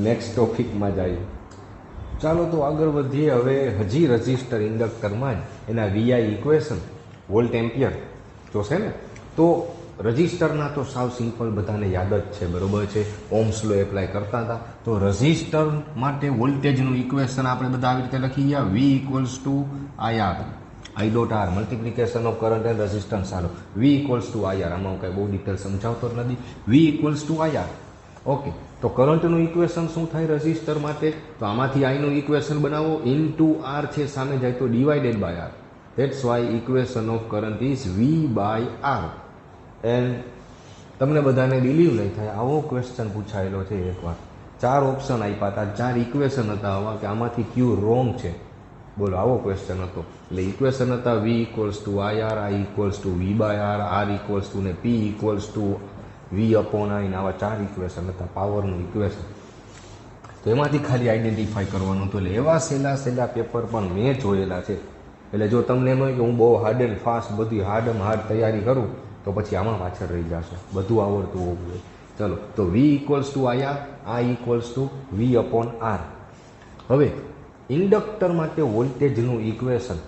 નેક્સ્ટ ટોપિકમાં જઈએ. ચાલો તો આગળ વધીએ. હવે હજી રજિસ્ટર ઇન્ડક્ટરમાં જ એના વીઆઈ ઇક્વેશન, વોલ્ટ એમ્પિયર જોશે ને. તો રજિસ્ટરના તો સાવ સિમ્પલ બધાને યાદ જ છે, બરોબર છે. ઓહ્મ્સ લો એપ્લાય કરતા હતા. તો રજિસ્ટર માટે વોલ્ટેજનું ઇક્વેશન આપણે બધા આવી રીતે લખી ગયા. V equals to IR, I dot R, multiplication of current and resistance. ચાલો, વી ઇક્વલ્સ ટુ આઈઆર, આમાં કંઈ બહુ ડિટેલ સમજાવતો જ નથી. V equals to IR, okay. તો કરંટનું ઇક્વેશન શું થાય રજિસ્ટર માટે? તો આમાંથી આઈનું ઇક્વેશન બનાવો, ઇન ટુ આર છે સામે જાય તો divided by R. That's why equation of current is V by R. And તમને બધાને બિલીવ નહીં થાય, આવો ક્વેશ્ચન પૂછાયેલો છે એકવાર. 4 ઓપ્શન આપ્યા હતા, 4 ઇક્વેશન હતા આવા કે આમાંથી ક્યુ રોંગ છે. બોલો, આવો ક્વેશ્ચન હતો. એટલે ઇક્વેશન હતા V equals to I R, I equals to V by R, R equals to ને P equals to V upon I. આવા 4 ઇક્વેશન હતા, પાવરનું ઇક્વેશન. તો એમાંથી ખાલી આઈડેન્ટિફાઈ કરવાનું હતું. એટલે એવા સહેલા પેપર પણ મેં જોયેલા છે. એટલે જો તમને એમ હોય કે હું બહુ હાર્ડ એન્ડ ફાસ્ટ બધી હાર્ડ તૈયારી કરું તો પછી આમાં પાછળ રહી જશો. બધું આવડતું હોવું જોઈએ. ચલો, તો V equals to I R, I equals to V upon R. હવે ઇન્ડક્ટર માટે વોલ્ટેજનું ઇક્વેશન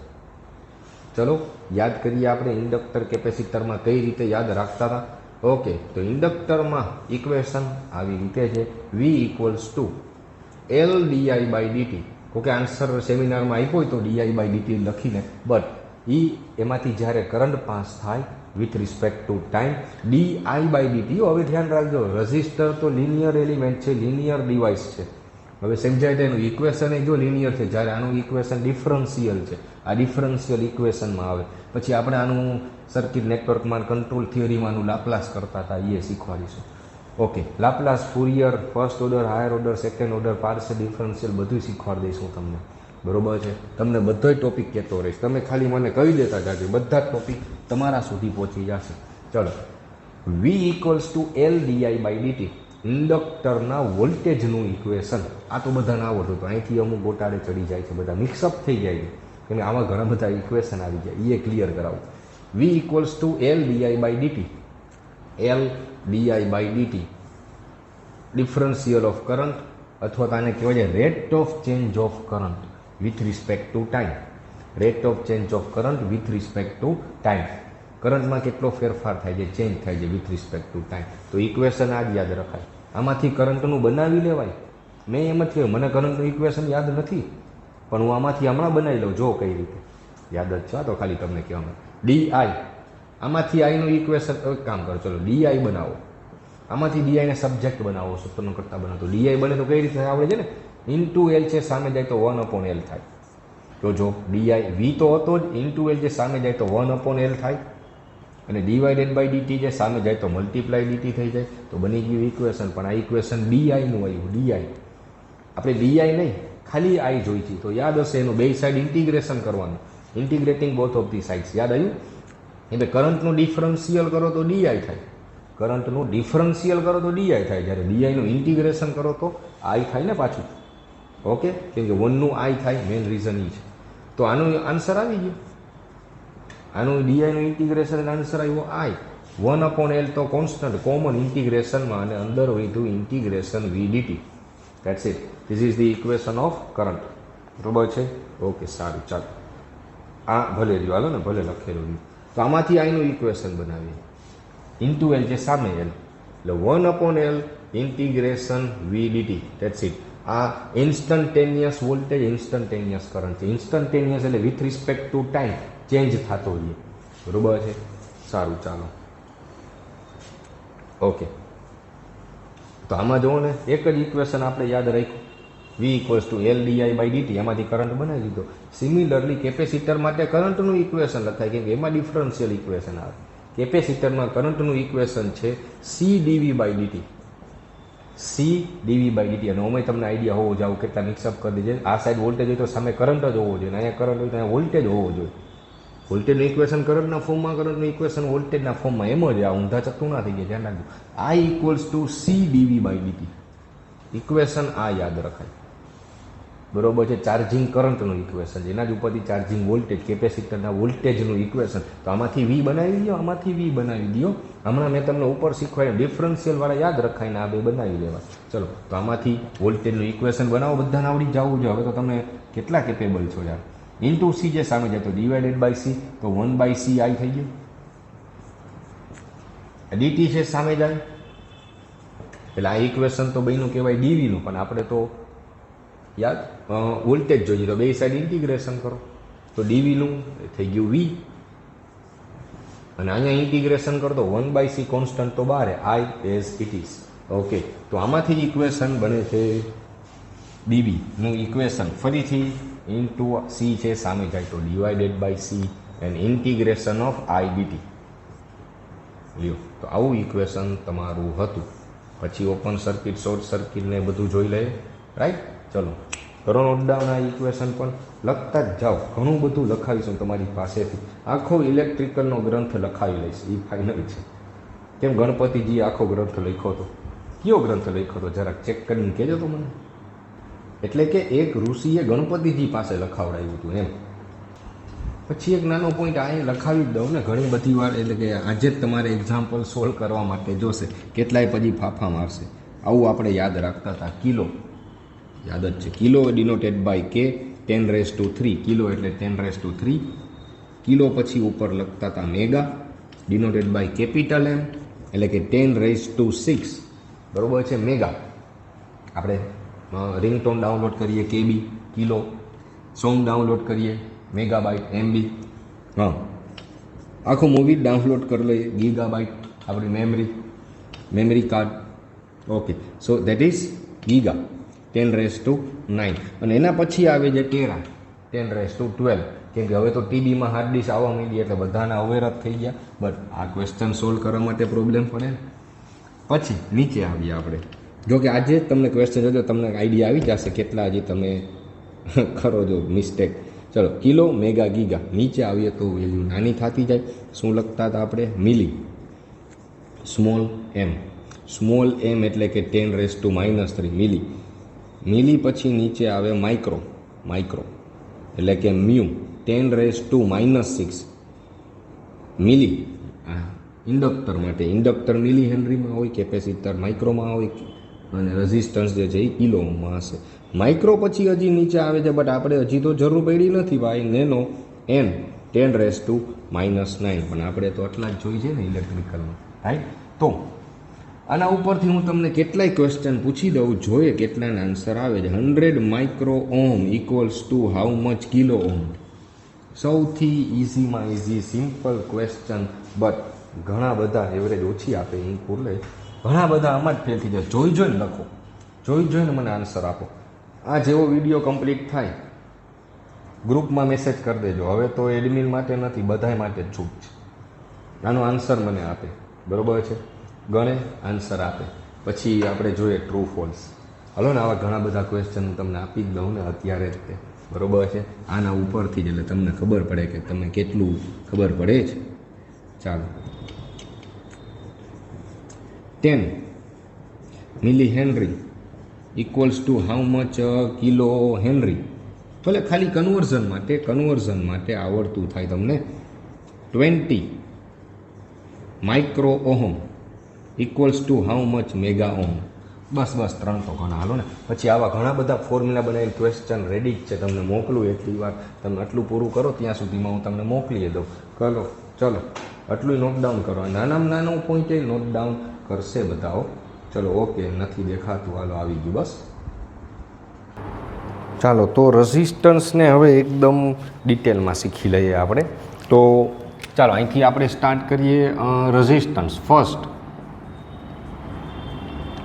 ચલો યાદ કરીએ આપણે. ઇન્ડક્ટર કેપેસિટરમાં કઈ રીતે યાદ રાખતા હતા? ઓકે, તો ઇન્ડક્ટરમાં ઇક્વેશન આવી રીતે છે, V equals to L DI by DT. Okay, answer સેમિનારમાં આપ્યો હોય તો ડીઆઈ બાય ડીટી લખીને, બટ એમાંથી જ્યારે કરંટ પાસ થાય with respect to time, DI by DT. હવે ધ્યાન રાખજો, રજિસ્ટર તો લિનિયર એલિમેન્ટ છે, લિનિયર ડિવાઇસ છે. હવે સમજાય તેનું ઇક્વેશન એ જો લિનિયર છે, જ્યારે આનું ઇક્વેશન ડિફરન્શિયલ છે. આ ડિફરન્શિયલ ઇક્વેશનમાં આવે. પછી આપણે આનું સર્કિટ નેટવર્કમાં કંટ્રોલ થિયરીમાંનું લાપ્લાસ કરતા હતા, એ શીખવાડીશું. Okay, Laplace, Fourier, first order, higher order, second order, partial differential બધું શીખવાડી દઈશું તમને, બરોબર છે. તમને બધોય ટોપિક કહેતો રહીશ, તમે ખાલી મને કહી દેતા જાજો, બધા જ ટોપિક તમારા સુધી પહોંચી જશે. ચલો, V equals to L DI by DT, ઇન્ડક્ટરના વોલ્ટેજનું ઇક્વેશન. આ તો બધાને આવડતું હતું, અહીંથી અમુક ગોટાળે ચડી જાય છે, બધા મિક્સઅપ થઈ જાય છે, કેમ કે આમાં ઘણા બધા ઇક્વેશન આવી જાય, એ ક્લિયર કરાવું. V equals to L DI by DT, L DI by DT, differential of current, અથવા તો આને કહેવાય છે rate of change of current with respect to time. Rate of change of current with respect to time. કરંટમાં કેટલો ફેરફાર થાય છે, ચેન્જ થાય છે વિથ રિસ્પેક્ટ ટુ ટાઈમ. તો ઇક્વેશન આ જ યાદ રખાય. આમાંથી કરંટનું બનાવી લેવાય. મેં એમ જ કહ્યું, મને કરંટનું ઇક્વેશન યાદ નથી, પણ હું આમાંથી હમણાં બનાવી લઉં, જો કઈ રીતે યાદ જ છે. તો ખાલી તમને કહેવામાં ડીઆઈ, આમાંથી આઈનું ઇક્વેશન એક કામ કરો, ચલો ડીઆઈ બનાવો. આમાંથી ડીઆઈને સબ્જેક્ટ બનાવો, સૂત્રનો કરતા બનાવો. તો ડીઆઈ બને તો કઈ રીતે આવડે છે ને, ઇન્ટુ એલ છે સામે જાય તો 1 અપોન એલ થાય. તો જો ડીઆઈ વી તો હતો જ, ઇન્ટુ એલ જે સામે જાય તો 1 અપોન એલ થાય, અને ડિવાઇડેડ બાય ડીટી જે સામે જાય તો મલ્ટીપ્લાય ડીટી થઈ જાય. તો બની ગયું ઇક્વેશન. પણ આ ઇક્વેશન ડીઆઈનું આવ્યું, ડીઆઈ. આપણે ડીઆઈ નહીં, ખાલી આઈ જોઈ છે, તો યાદ હશે એનું બે સાઈડ ઇન્ટિગ્રેશન કરવાનું, integrating both of the sides. યાદ આવ્યું? એટલે કરંટનું ડિફરન્શિયલ કરો તો ડીઆઈ થાય, કરંટનું ડિફરન્શિયલ કરો તો ડીઆઈ થાય, જ્યારે ડીઆઈનું ઇન્ટિગ્રેશન કરો તો આઈ થાય ને પાછું. ઓકે, કેમ કે 1નું આઈ થાય, મેઇન રીઝન એ છે. તો આનું આન્સર આવી ગયું, આનું ડીઆઈનું ઇન્ટિગ્રેશન આન્સર આવ્યો આઈ. 1/L તો કોન્સ્ટન્ટ કોમન ઇન્ટિગ્રેશનમાં, અને અંદર વધ્યું integration V DT. That's it. This is the equation of current. બરોબર છે? ઓકે, સારું, ચાલો આ ભલે રહ્યું, હાલો ને, ભલે લખેલું રહ્યું. તો આમાંથી આઈનું ઇક્વેશન બનાવીએ. ઇન્ટુ એલ જે સામે એલ, એટલે 1/L integration V DT. That's it. આ ઇન્સ્ટન્ટેનિયસ વોલ્ટેજ, ઇન્સ્ટન્ટેનિયસ કરંટ છે. ઇન્સ્ટન્ટેનિયસ એટલે with respect to time change થતો હોઈએ. બરોબર છે? સારું, ચાલો. ઓકે, તો આમાં જુઓ ને, એક જ ઇક્વેશન આપણે યાદ રાખ્યું, V = L/di/dt, એમાંથી કરંટ બનાવી દીધો. સિમિલરલી કેપેસિટર માટે કરંટનું ઇક્વેશન લખાય, કેમ કે એમાં ડિફરન્શિયલ ઇક્વેશન આવે. કેપેસિટરમાં કરંટનું ઇક્વેશન છે C/dv/dt. C/dv/dt, અને ઓમે તમને આઈડિયા હોવો જોઈએ, કેટલા મિક્સઅપ કરી દેજે. આ સાઈડ વોલ્ટેજ હોય તો સામે કરંટ જ હોવો જોઈએ, અહીંયા કરંટ હોય તો અહીંયા વોલ્ટેજ હોવો જોઈએ. વોલ્ટેજનું ઇક્વેશન કરંટના ફોર્મમાં, કરંટનું ઇક્વેશન વોલ્ટેજના ફોર્મમાં, એમ જ. આ ઊંધા ચત્તું ના થઈ ગયા, ધ્યાન રાખજો. I = C/dv/dt. ઇક્વેશન આ યાદ રખાય. બરોબર છે? ચાર્જિંગ કરંટનું ઇક્વેશન, જેના જ ઉપરથી ચાર્જિંગ વોલ્ટેજ, કેપેસિટરના વોલ્ટેજનું ઇક્વેશન. તો આમાંથી V બનાવી દો, આમાંથી V બનાવી દો. હમણાં મેં તમને ઉપર શીખવાય ડિફરન્શિયલ વાળા યાદ રખાય ને આ બે બનાવી લેવા. ચલો, તો આમાંથી વોલ્ટેજનું ઇક્વેશન બનાવો, બધાને આવડી જવું જોઈએ. હવે તો તમે કેટલા કેપેબલ છો યાર. ઇન્ટુ સી જે સામે જાય તો ડિવાઇડેડ/C, તો 1/C આઈ થઈ ગયું. ડીટી છે સામે જાય, એટલે આ ઇક્વેશન તો બેનું કહેવાય ડીવીનું, પણ આપણે તો યાદ વોલ્ટેજ જોઈએ, તો બે સાઈડ ઇન્ટિગ્રેશન કરો તો ડીવીનું થઈ ગયું V, અને અહીંયા ઇન્ટિગ્રેશન કરો તો 1/C કોન્સ્ટન્ટ તો બહાર, I as it is. Okay, તો આમાંથી ઇક્વેશન બને છે ડીવીનું ઇક્વેશન. ફરીથી ઇન્ટુ સી છે સામે જાય તો divided and integration of I DT. લ્યો, તો આવું ઇક્વેશન તમારું હતું. પછી ઓપન સર્કિટ, શોર્ટ સર્કિટ ને બધું જોઈ લઈએ, રાઈટ? ચલો, કરો નોટ ડાઉન. આ ઇક્વેશન પણ લખતા જ જાઓ, ઘણું બધું લખાવીશું તમારી પાસેથી. આખો ઇલેક્ટ્રિકલનો ગ્રંથ લખાવી લઈશ, એ ફાઇનલ છે. કેમ ગણપતિજીએ આખો ગ્રંથ લખ્યો હતો? કયો ગ્રંથ લખ્યો હતો જરાક ચેક કરીને કહેજો તો મને. એટલે કે એક ઋષિએ ગણપતિજી પાસે લખાવડાવ્યું હતું એમ. પછી એક નાનો પોઈન્ટ આ લખાવી જ દઉં ને, ઘણી બધી વાર, એટલે કે આજે જ તમારે એક્ઝામ્પલ સોલ્વ કરવા માટે જોશે, કેટલાય પછી ફાફા મારશે. આવું આપણે યાદ રાખતા હતા. કિલો યાદ જ છે, kilo denoted by K 10⁻³ kilo એટલે 10⁻³ કિલો. પછી ઉપર લખતા હતા mega denoted by capital M એટલે કે 10⁻⁶. બરોબર છે? મેગા. આપણે રિંગટોન ડાઉનલોડ કરીએ KB કિલો, સોંગ ડાઉનલોડ કરીએ મેગાબાઇટ MB, હા, આખું મૂવી ડાઉનલોડ કરી લઈએ ગીગાબાઇટ, આપણી memory card. Okay, so that is giga 10⁻⁹. અને એના પછી આવે છે ટેરા 10⁻12, કેમ કે હવે તો TBમાં હાર્ડ ડિસ્ક આવવા માંડી એટલે બધાને અવેર જ થઈ ગયા. બટ આ ક્વેશ્ચન સોલ્વ કરવા માટે પ્રોબ્લેમ પડે ને. પછી નીચે આવીએ આપણે. જો કે આજે તમને ક્વેશ્ચન જોજો, તમને આઈડિયા આવી જશે કેટલા હજી તમે કરો છો મિસ્ટેક. ચલો, કિલો મેગા ગીગા. નીચે આવીએ તો વેલ્યુ નાની થતી જાય. શું લખતા હતા આપણે? મિલી, સ્મોલ m એટલે કે 10⁻³ મિલી. મિલી પછી નીચે આવે માઇક્રો એટલે કે મ્યુ 10⁻⁻6 મિલી. ઇન્ડક્ટર માટે ઇન્ડક્ટર મિલી હેનરીમાં હોય, કેપેસિટર માઇક્રોમાં હોય, અને રેઝિસ્ટન્સ જે છે એ કિલોમાં હશે. માઇક્રો પછી હજી નીચે આવે છે, બટ આપણે હજી તો જરૂર પડી નથી ભાઈ. નેનો n 10⁻⁻⁹, પણ આપણે તો આટલા જ જોઈ છે ને ઇલેક્ટ્રિકલમાં, રાઈટ? તો આના ઉપરથી હું તમને કેટલાય ક્વેશ્ચન પૂછી દઉં, જોઈએ કેટલાના આન્સર આવે છે. 100 micro ohm = how much kilo ohm? સૌથી ઇઝીમાં ઇઝી સિમ્પલ ક્વેશ્ચન, બટ ઘણા બધા એવરેજ ઓછી આપે એ પૂરે. ઘણા બધા આમાં જ ફેલ થઈ જાય. જોઈને લખો, જોઈને મને આન્સર આપો. આ જેવો વિડીયો કમ્પ્લીટ થાય ગ્રુપમાં મેસેજ કરી દેજો. હવે તો એડમિન માટે નથી, બધા માટે જ છૂટ છે. આનો આન્સર મને આપે, બરોબર છે? ગણે આન્સર આપે, પછી આપણે જોઈએ ટ્રુ ફોલ્સ. હલો ને, આવા ઘણા બધા ક્વેશ્ચન હું તમને આપી જ દઉં ને અત્યારે જ તે, બરોબર છે, આના ઉપરથી જ, એટલે તમને ખબર પડે કે તમે કેટલું ખબર પડે છે. ચાલો, 10 milli henry equals to how much kilo henry. ભલે ખાલી કન્વર્ઝન માટે આવડતું થાય તમને. 20 micro ohm equals to how much mega ohm. બસ 3 તો ઘણા, હાલો ને. પછી આવા ઘણા બધા ફોર્મ્યુલા બનાવીને ક્વેશ્ચન રેડી જ છે, તમને મોકલું એટલી વાર, તમે આટલું પૂરું કરો ત્યાં સુધીમાં હું તમને મોકલી દઉં. ચલો આટલું નોટડાઉન કરો, નાનામાં નાનો પોઈન્ટ એ નોટડાઉન કરશે બતાવો. ચલો ઓકે, નથી દેખાતું, હાલો આવી ગયું બસ. ચાલો, તો રેઝિસ્ટન્સને હવે એકદમ ડિટેલમાં શીખી લઈએ આપણે. તો ચાલો અહીંથી આપણે સ્ટાર્ટ કરીએ. Resistance first.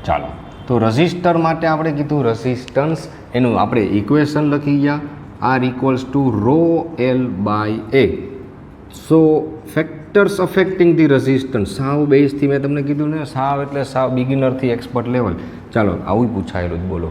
ચાલો, તો રેઝિસ્ટર માટે આપણે કીધું રેઝિસ્ટન્સ, એનું આપણે ઇક્વેશન લખી ગયા, R equals to rho L by A. So factors affecting the resistance, સાવ બેઝથી મેં તમને કીધું ને, સાવ એટલે સાવ બિગિનરથી એક્સપર્ટ લેવલ. ચાલો, આવું પૂછાયેલું જ બોલો.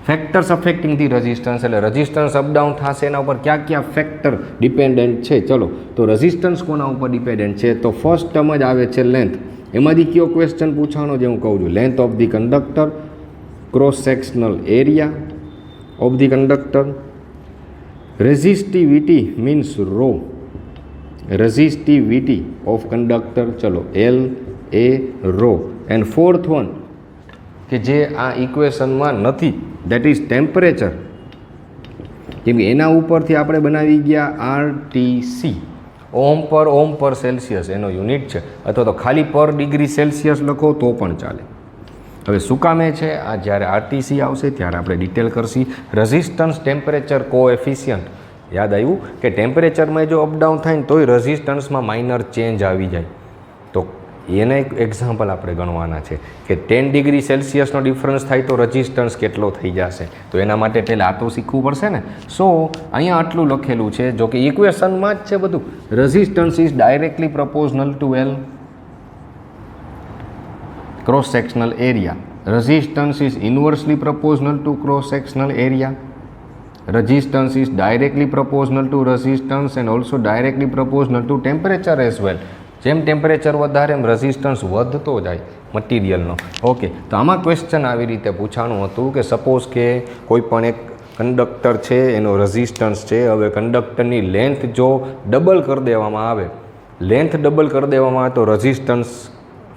ફેક્ટર્સ અફેક્ટિંગ ધી રેઝિસ્ટન્સ એટલે રેઝિસ્ટન્સ અપડાઉન થશે, એના ઉપર કયા ફેક્ટર ડિપેન્ડન્ટ છે. ચલો, તો રેઝિસ્ટન્સ કોના ઉપર ડિપેન્ડન્ટ છે? તો ફર્સ્ટ ટર્મ જ આવે છે લેન્થ. એમાંથી કયો ક્વેશ્ચન પૂછવાનો જે હું કહું છું? Length of the conductor, cross sectional area of the conductor, resistivity means rho, resistivity of conductor, ચલો L A rho. And fourth one કે જે આ ઇક્વેશનમાં નથી, દેટ ઇઝ ટેમ્પરેચર. કેમ કે એના ઉપરથી આપણે બનાવી ગયા આરટીસી, ઓમ પર સેલ્સિયસ એનો યુનિટ છે, અથવા તો ખાલી પર ડિગ્રી સેલ્સિયસ લખો તો પણ ચાલે. હવે શું કામે છે આ? જ્યારે આરટીસી આવશે ત્યારે આપણે ડિટેલ કરશી. રેઝિસ્ટન્સ ટેમ્પરેચર કોએફિશિયન્ટ, યાદ આવ્યું કે ટેમ્પરેચરમાં જો અપડાઉન થાય ને તોય રેઝિસ્ટન્સમાં માઇનર ચેન્જ આવી જાય. તો એના એક એક્ઝામ્પલ આપણે ગણવાના છે કે 10 ડિગ્રી સેલ્સિયસનો ડિફરન્સ થાય તો રેઝિસ્ટન્સ કેટલો થઈ જશે. તો એના માટે પહેલાં આ તો શીખવું પડશે ને. સો અહીંયા આટલું લખેલું છે, જો કે ઇક્વેશનમાં જ છે બધું. Resistance is directly proportional to L cross sectional area. Resistance is inversely proportional to cross sectional area. Resistance is directly proportional to resistance and also directly proportional to temperature as well. જેમ ટેમ્પરેચર વધારે એમ રેઝિસ્ટન્સ વધતો જાય મટીરિયલનો. ઓકે, તો આમાં ક્વેશ્ચન આવી રીતે પૂછાણું હતું કે સપોઝ કે કોઈ પણ એક કંડક્ટર છે, એનો રેઝિસ્ટન્સ છે. હવે કંડક્ટરની લેન્થ જો ડબલ કરી દેવામાં આવે, તો resistance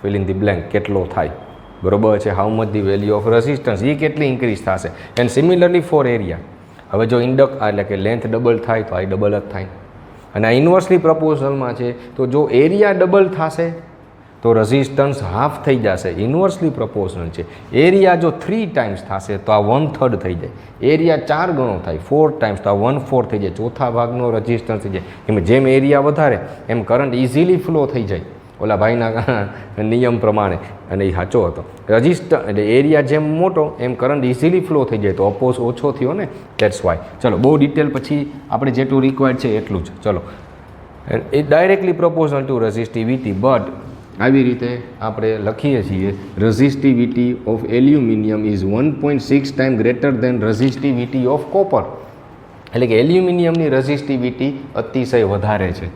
fill in the blank કેટલો થાય, બરોબર છે. How much the value of resistance, એ કેટલી ઇન્ક્રીઝ થશે. And similarly for area. હવે જો એટલે કે લેન્થ ડબલ થાય તો આ ડબલ જ થાય. અને આ ઇન્વર્સલી પ્રપોઝનલમાં છે, તો જો એરિયા ડબલ થશે તો રેઝિસ્ટન્સ હાફ થઈ જશે. ઇન્વર્સલી પ્રપોઝનલ છે. એરિયા જો 3 ટાઈમ્સ થશે તો આ 1/3 થઈ જાય. એરિયા 4 ગણો થાય, 4 ટાઈમ્સ, તો આ 1/4 થઈ જાય, ચોથા ભાગનો રેઝિસ્ટન્સ થઈ જાય. જેમ એરિયા વધારે એમ કરંટ ઇઝીલી ફ્લો થઈ જાય, ઓલા ભાઈના નિયમ પ્રમાણે, અને એ સાચો હતો. એટલે એરિયા જેમ મોટો એમ કરંટ ઇઝીલી ફ્લો થઈ જાય, તો અપોઝ ઓછો થયો ને, દેટ્સ વાય. ચલો, બહુ ડિટેલ પછી આપણે જેટલું રિક્વાયર્ડ છે એટલું જ. ચલો, એ directly proportional to resistivity, but આવી રીતે આપણે લખીએ છીએ resistivity of aluminium is 1.6 time greater than resistivity of copper. એટલે કે એલ્યુમિનિયમની રેઝિસ્ટિવિટી અતિશય વધારે છે.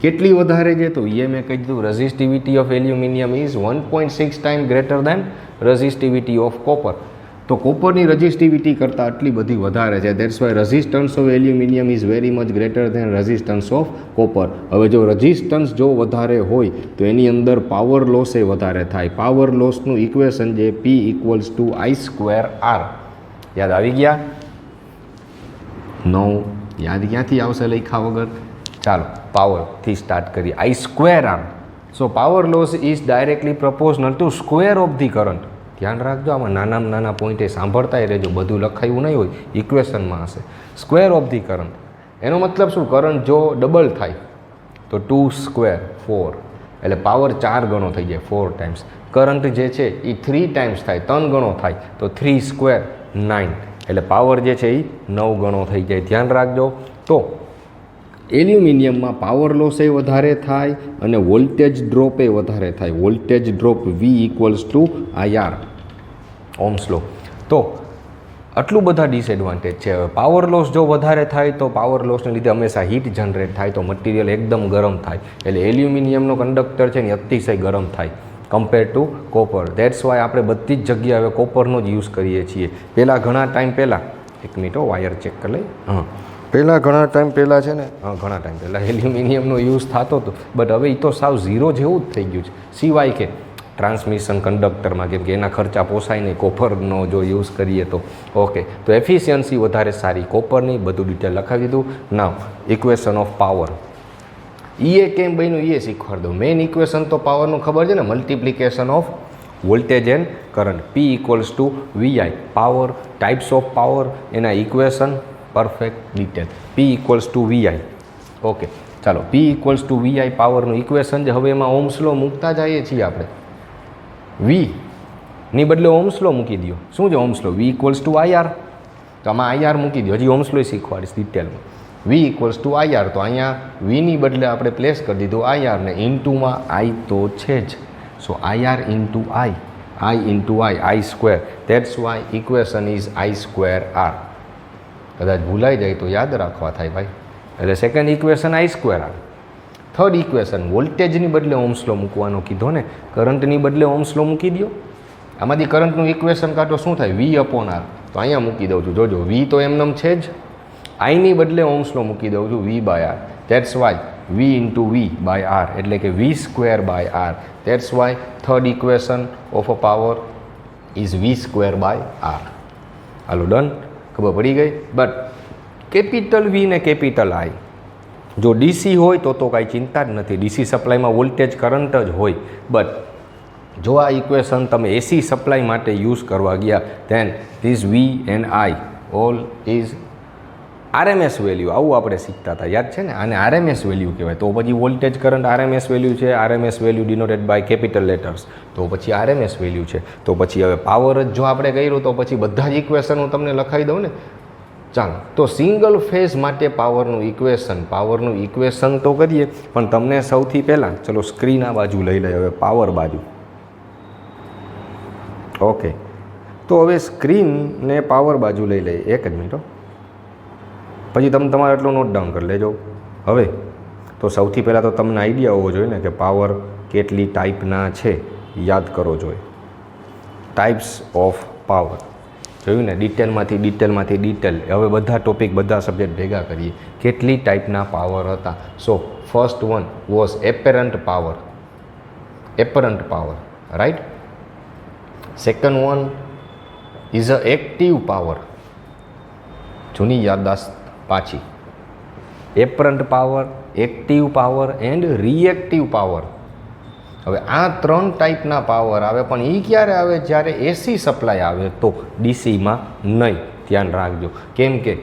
કેટલી વધારે છે? તો એ મેં કહી દીધું, resistivity of aluminium is 1.6 time greater than resistivity of copper. તો કોપરની રેઝિસ્ટિવિટી કરતાં આટલી બધી વધારે છે. That's why resistance of aluminium is very much greater than resistance of copper. હવે જો રેઝિસ્ટન્સ જો વધારે હોય તો એની અંદર પાવર લોસ એ વધારે થાય. પાવર લોસનું ઇક્વેશન જે P ઇક્વલ્સ ટુ I²R. યાદ આવી ગયા? નો યાદ ક્યાંથી આવશે લખ્યા વગર? ચાલો, પાવરથી સ્ટાર્ટ કરીએ. I²R. So power loss is directly proportional two square of the current. ધ્યાન રાખજો, આમાં નાના પોઈન્ટે સાંભળતાય રહેજો, બધું લખાયું નહીં હોય, ઇક્વેશનમાં હશે. સ્ક્વેર ઓફ ધી કરંટ એનો મતલબ શું? કરંટ જો ડબલ થાય તો 2² 4, એટલે પાવર 4 ગણો થઈ જાય, 4 ટાઈમ્સ. કરંટ જે છે એ 3 ટાઈમ્સ થાય, 3 ગણો થાય, તો 3² 9, એટલે પાવર જે છે એ 9 ગણો થઈ જાય. ધ્યાન રાખજો. તો એલ્યુમિનિયમમાં પાવર લોસ એ વધારે થાય અને વોલ્ટેજ ડ્રોપ એ વધારે થાય. Voltage drop V equals to IR, Ohm's law. તો તો આટલું બધા ડિસએડવાન્ટેજ છે. પાવર લોસ જો વધારે થાય તો પાવર લોસને લીધે હંમેશા હીટ જનરેટ થાય, તો મટીરિયલ એકદમ ગરમ થાય. એટલે એલ્યુમિનિયમનો કંડક્ટર છે ને અતિશય ગરમ થાય compare to copper. That's why આપણે બધી જ જગ્યાએ હવે કોપરનો જ યુઝ કરીએ છીએ. પહેલાં ઘણા ટાઈમ પહેલાં, એક મિનિટ વાયર ચેક કરી લઈ. પહેલાં ઘણા ટાઈમ પહેલાં છે ને, ઘણા ટાઈમ પહેલાં એલ્યુમિનિયમનો યુઝ થતો હતો, બટ હવે એ તો સાવ ઝીરો જેવું જ થઈ ગયું છે. સિવાય કે ટ્રાન્સમિશન કંડક્ટરમાં, કેમ કે એના ખર્ચા પોસાય નહીં કોપરનો જો યુઝ કરીએ તો. ઓકે, તો એફિશિયન્સી વધારે સારી કોપરની, બધું ડિટેલ લખાવી દીધું. નાવ ઇક્વેશન ઓફ પાવર, એ કેમ બન્યું એ શીખવાડી દઉં. મેઇન ઇક્વેશન તો પાવરનું ખબર છે ને, multiplication of voltage and current. P equals to VI. Power, types of power, એના ઇક્વેશન perfect detail. P equals to VI. Okay, ચાલો P ઇક્વલ્સ ટુ VI પાવરનું ઇક્વેશન છે. હવે એમાં ઓહ્મ્સ લો મૂકતા જઈએ છીએ આપણે. V ની બદલે ઓહ્મ્સ લો મૂકી દો. શું છે ohm's law? V equals to IR. તો આમાં IR મૂકી દો. હજી ઓહ્મ્સ લો શીખવાડીશ ડિટેલમાં. V ઇક્વલ્સ ટુ IR, તો અહીંયા Vની બદલે આપણે પ્લેસ કરી દીધું IR ને ઇન્ટુમાં I તો છે જ. સો IR into I into I square. That's why equation is I²R. કદાચ ભૂલાઈ જાય તો યાદ રાખવા થાય ભાઈ. એટલે second equation I²R. Third equation વોલ્ટેજની બદલે ઓહ્મ્સ લો મૂકવાનો કીધો ને, કરંટની બદલે ઓહ્મ્સ લો મૂકી દો. આમાંથી કરંટનું ઇક્વેશન કાઢો શું થાય? V/R. તો અહીંયા મૂકી દઉં છું, જોજો V તો એમનેમ છે જ. આઈની બદલે ઓહ્મ્સ લો મૂકી દઉં છું V/R. That's why V into V/R, એટલે કે V²/R. That's why third equation of a power is V²/R. Hello done, ખબર પડી ગઈ. બટ કેપિટલ V ને કેપિટલ I જો ડીસી હોય તો કાંઈ ચિંતા જ નથી. ડીસી સપ્લાયમાં વોલ્ટેજ કરંટ જ હોય. બટ જો આ ઇક્વેશન તમે એસી સપ્લાય માટે યુઝ કરવા ગયા, then this V and I all is RMS value. આવું આપણે શીખતા હતા, યાદ છે ને? આને RMS વેલ્યુ કહેવાય. તો પછી વોલ્ટેજ કરંટ RMS વેલ્યુ છે. RMS value denoted by capital letters, તો પછી RMS વેલ્યુ છે. તો પછી હવે પાવર જ જો આપણે કર્યું તો પછી બધા જ ઇક્વેશન હું તમને લખાવી દઉં ને. ચાલો, તો સિંગલ ફેઝ માટે પાવરનું ઇક્વેશન તો કરીએ, પણ તમને સૌથી પહેલાં ચલો સ્ક્રીન આ બાજુ લઈ લઈએ. હવે પાવર બાજુ. ઓકે, તો હવે સ્ક્રીનને પાવર બાજુ લઈ લઈએ. એક જ મિનિટ, પછી તમે તમારે એટલું નોટ ડાઉન કરી લેજો. હવે તો સૌથી પહેલાં તો તમને આઈડિયા હોવો જોઈએ ને કે પાવર કેટલી ટાઈપના છે, યાદ કરો જોઈએ. ટાઈપ્સ ઓફ પાવર જોયું ને, ડિટેલમાંથી ડિટેલ. હવે બધા ટોપિક, બધા સબ્જેક્ટ ભેગા કરીએ. કેટલી ટાઈપના પાવર હતા? So first one was apparent power, right. Second one is a active power. જૂની યાદદાસ્ત પાછી. Apparent power, active power and reactive power. હવે આ ત્રણ ટાઈપના પાવર આવે, પણ એ ક્યારે આવે? જ્યારે એસી સપ્લાય આવે તો, ડીસીમાં નહીં. ધ્યાન રાખજો, કેમ કે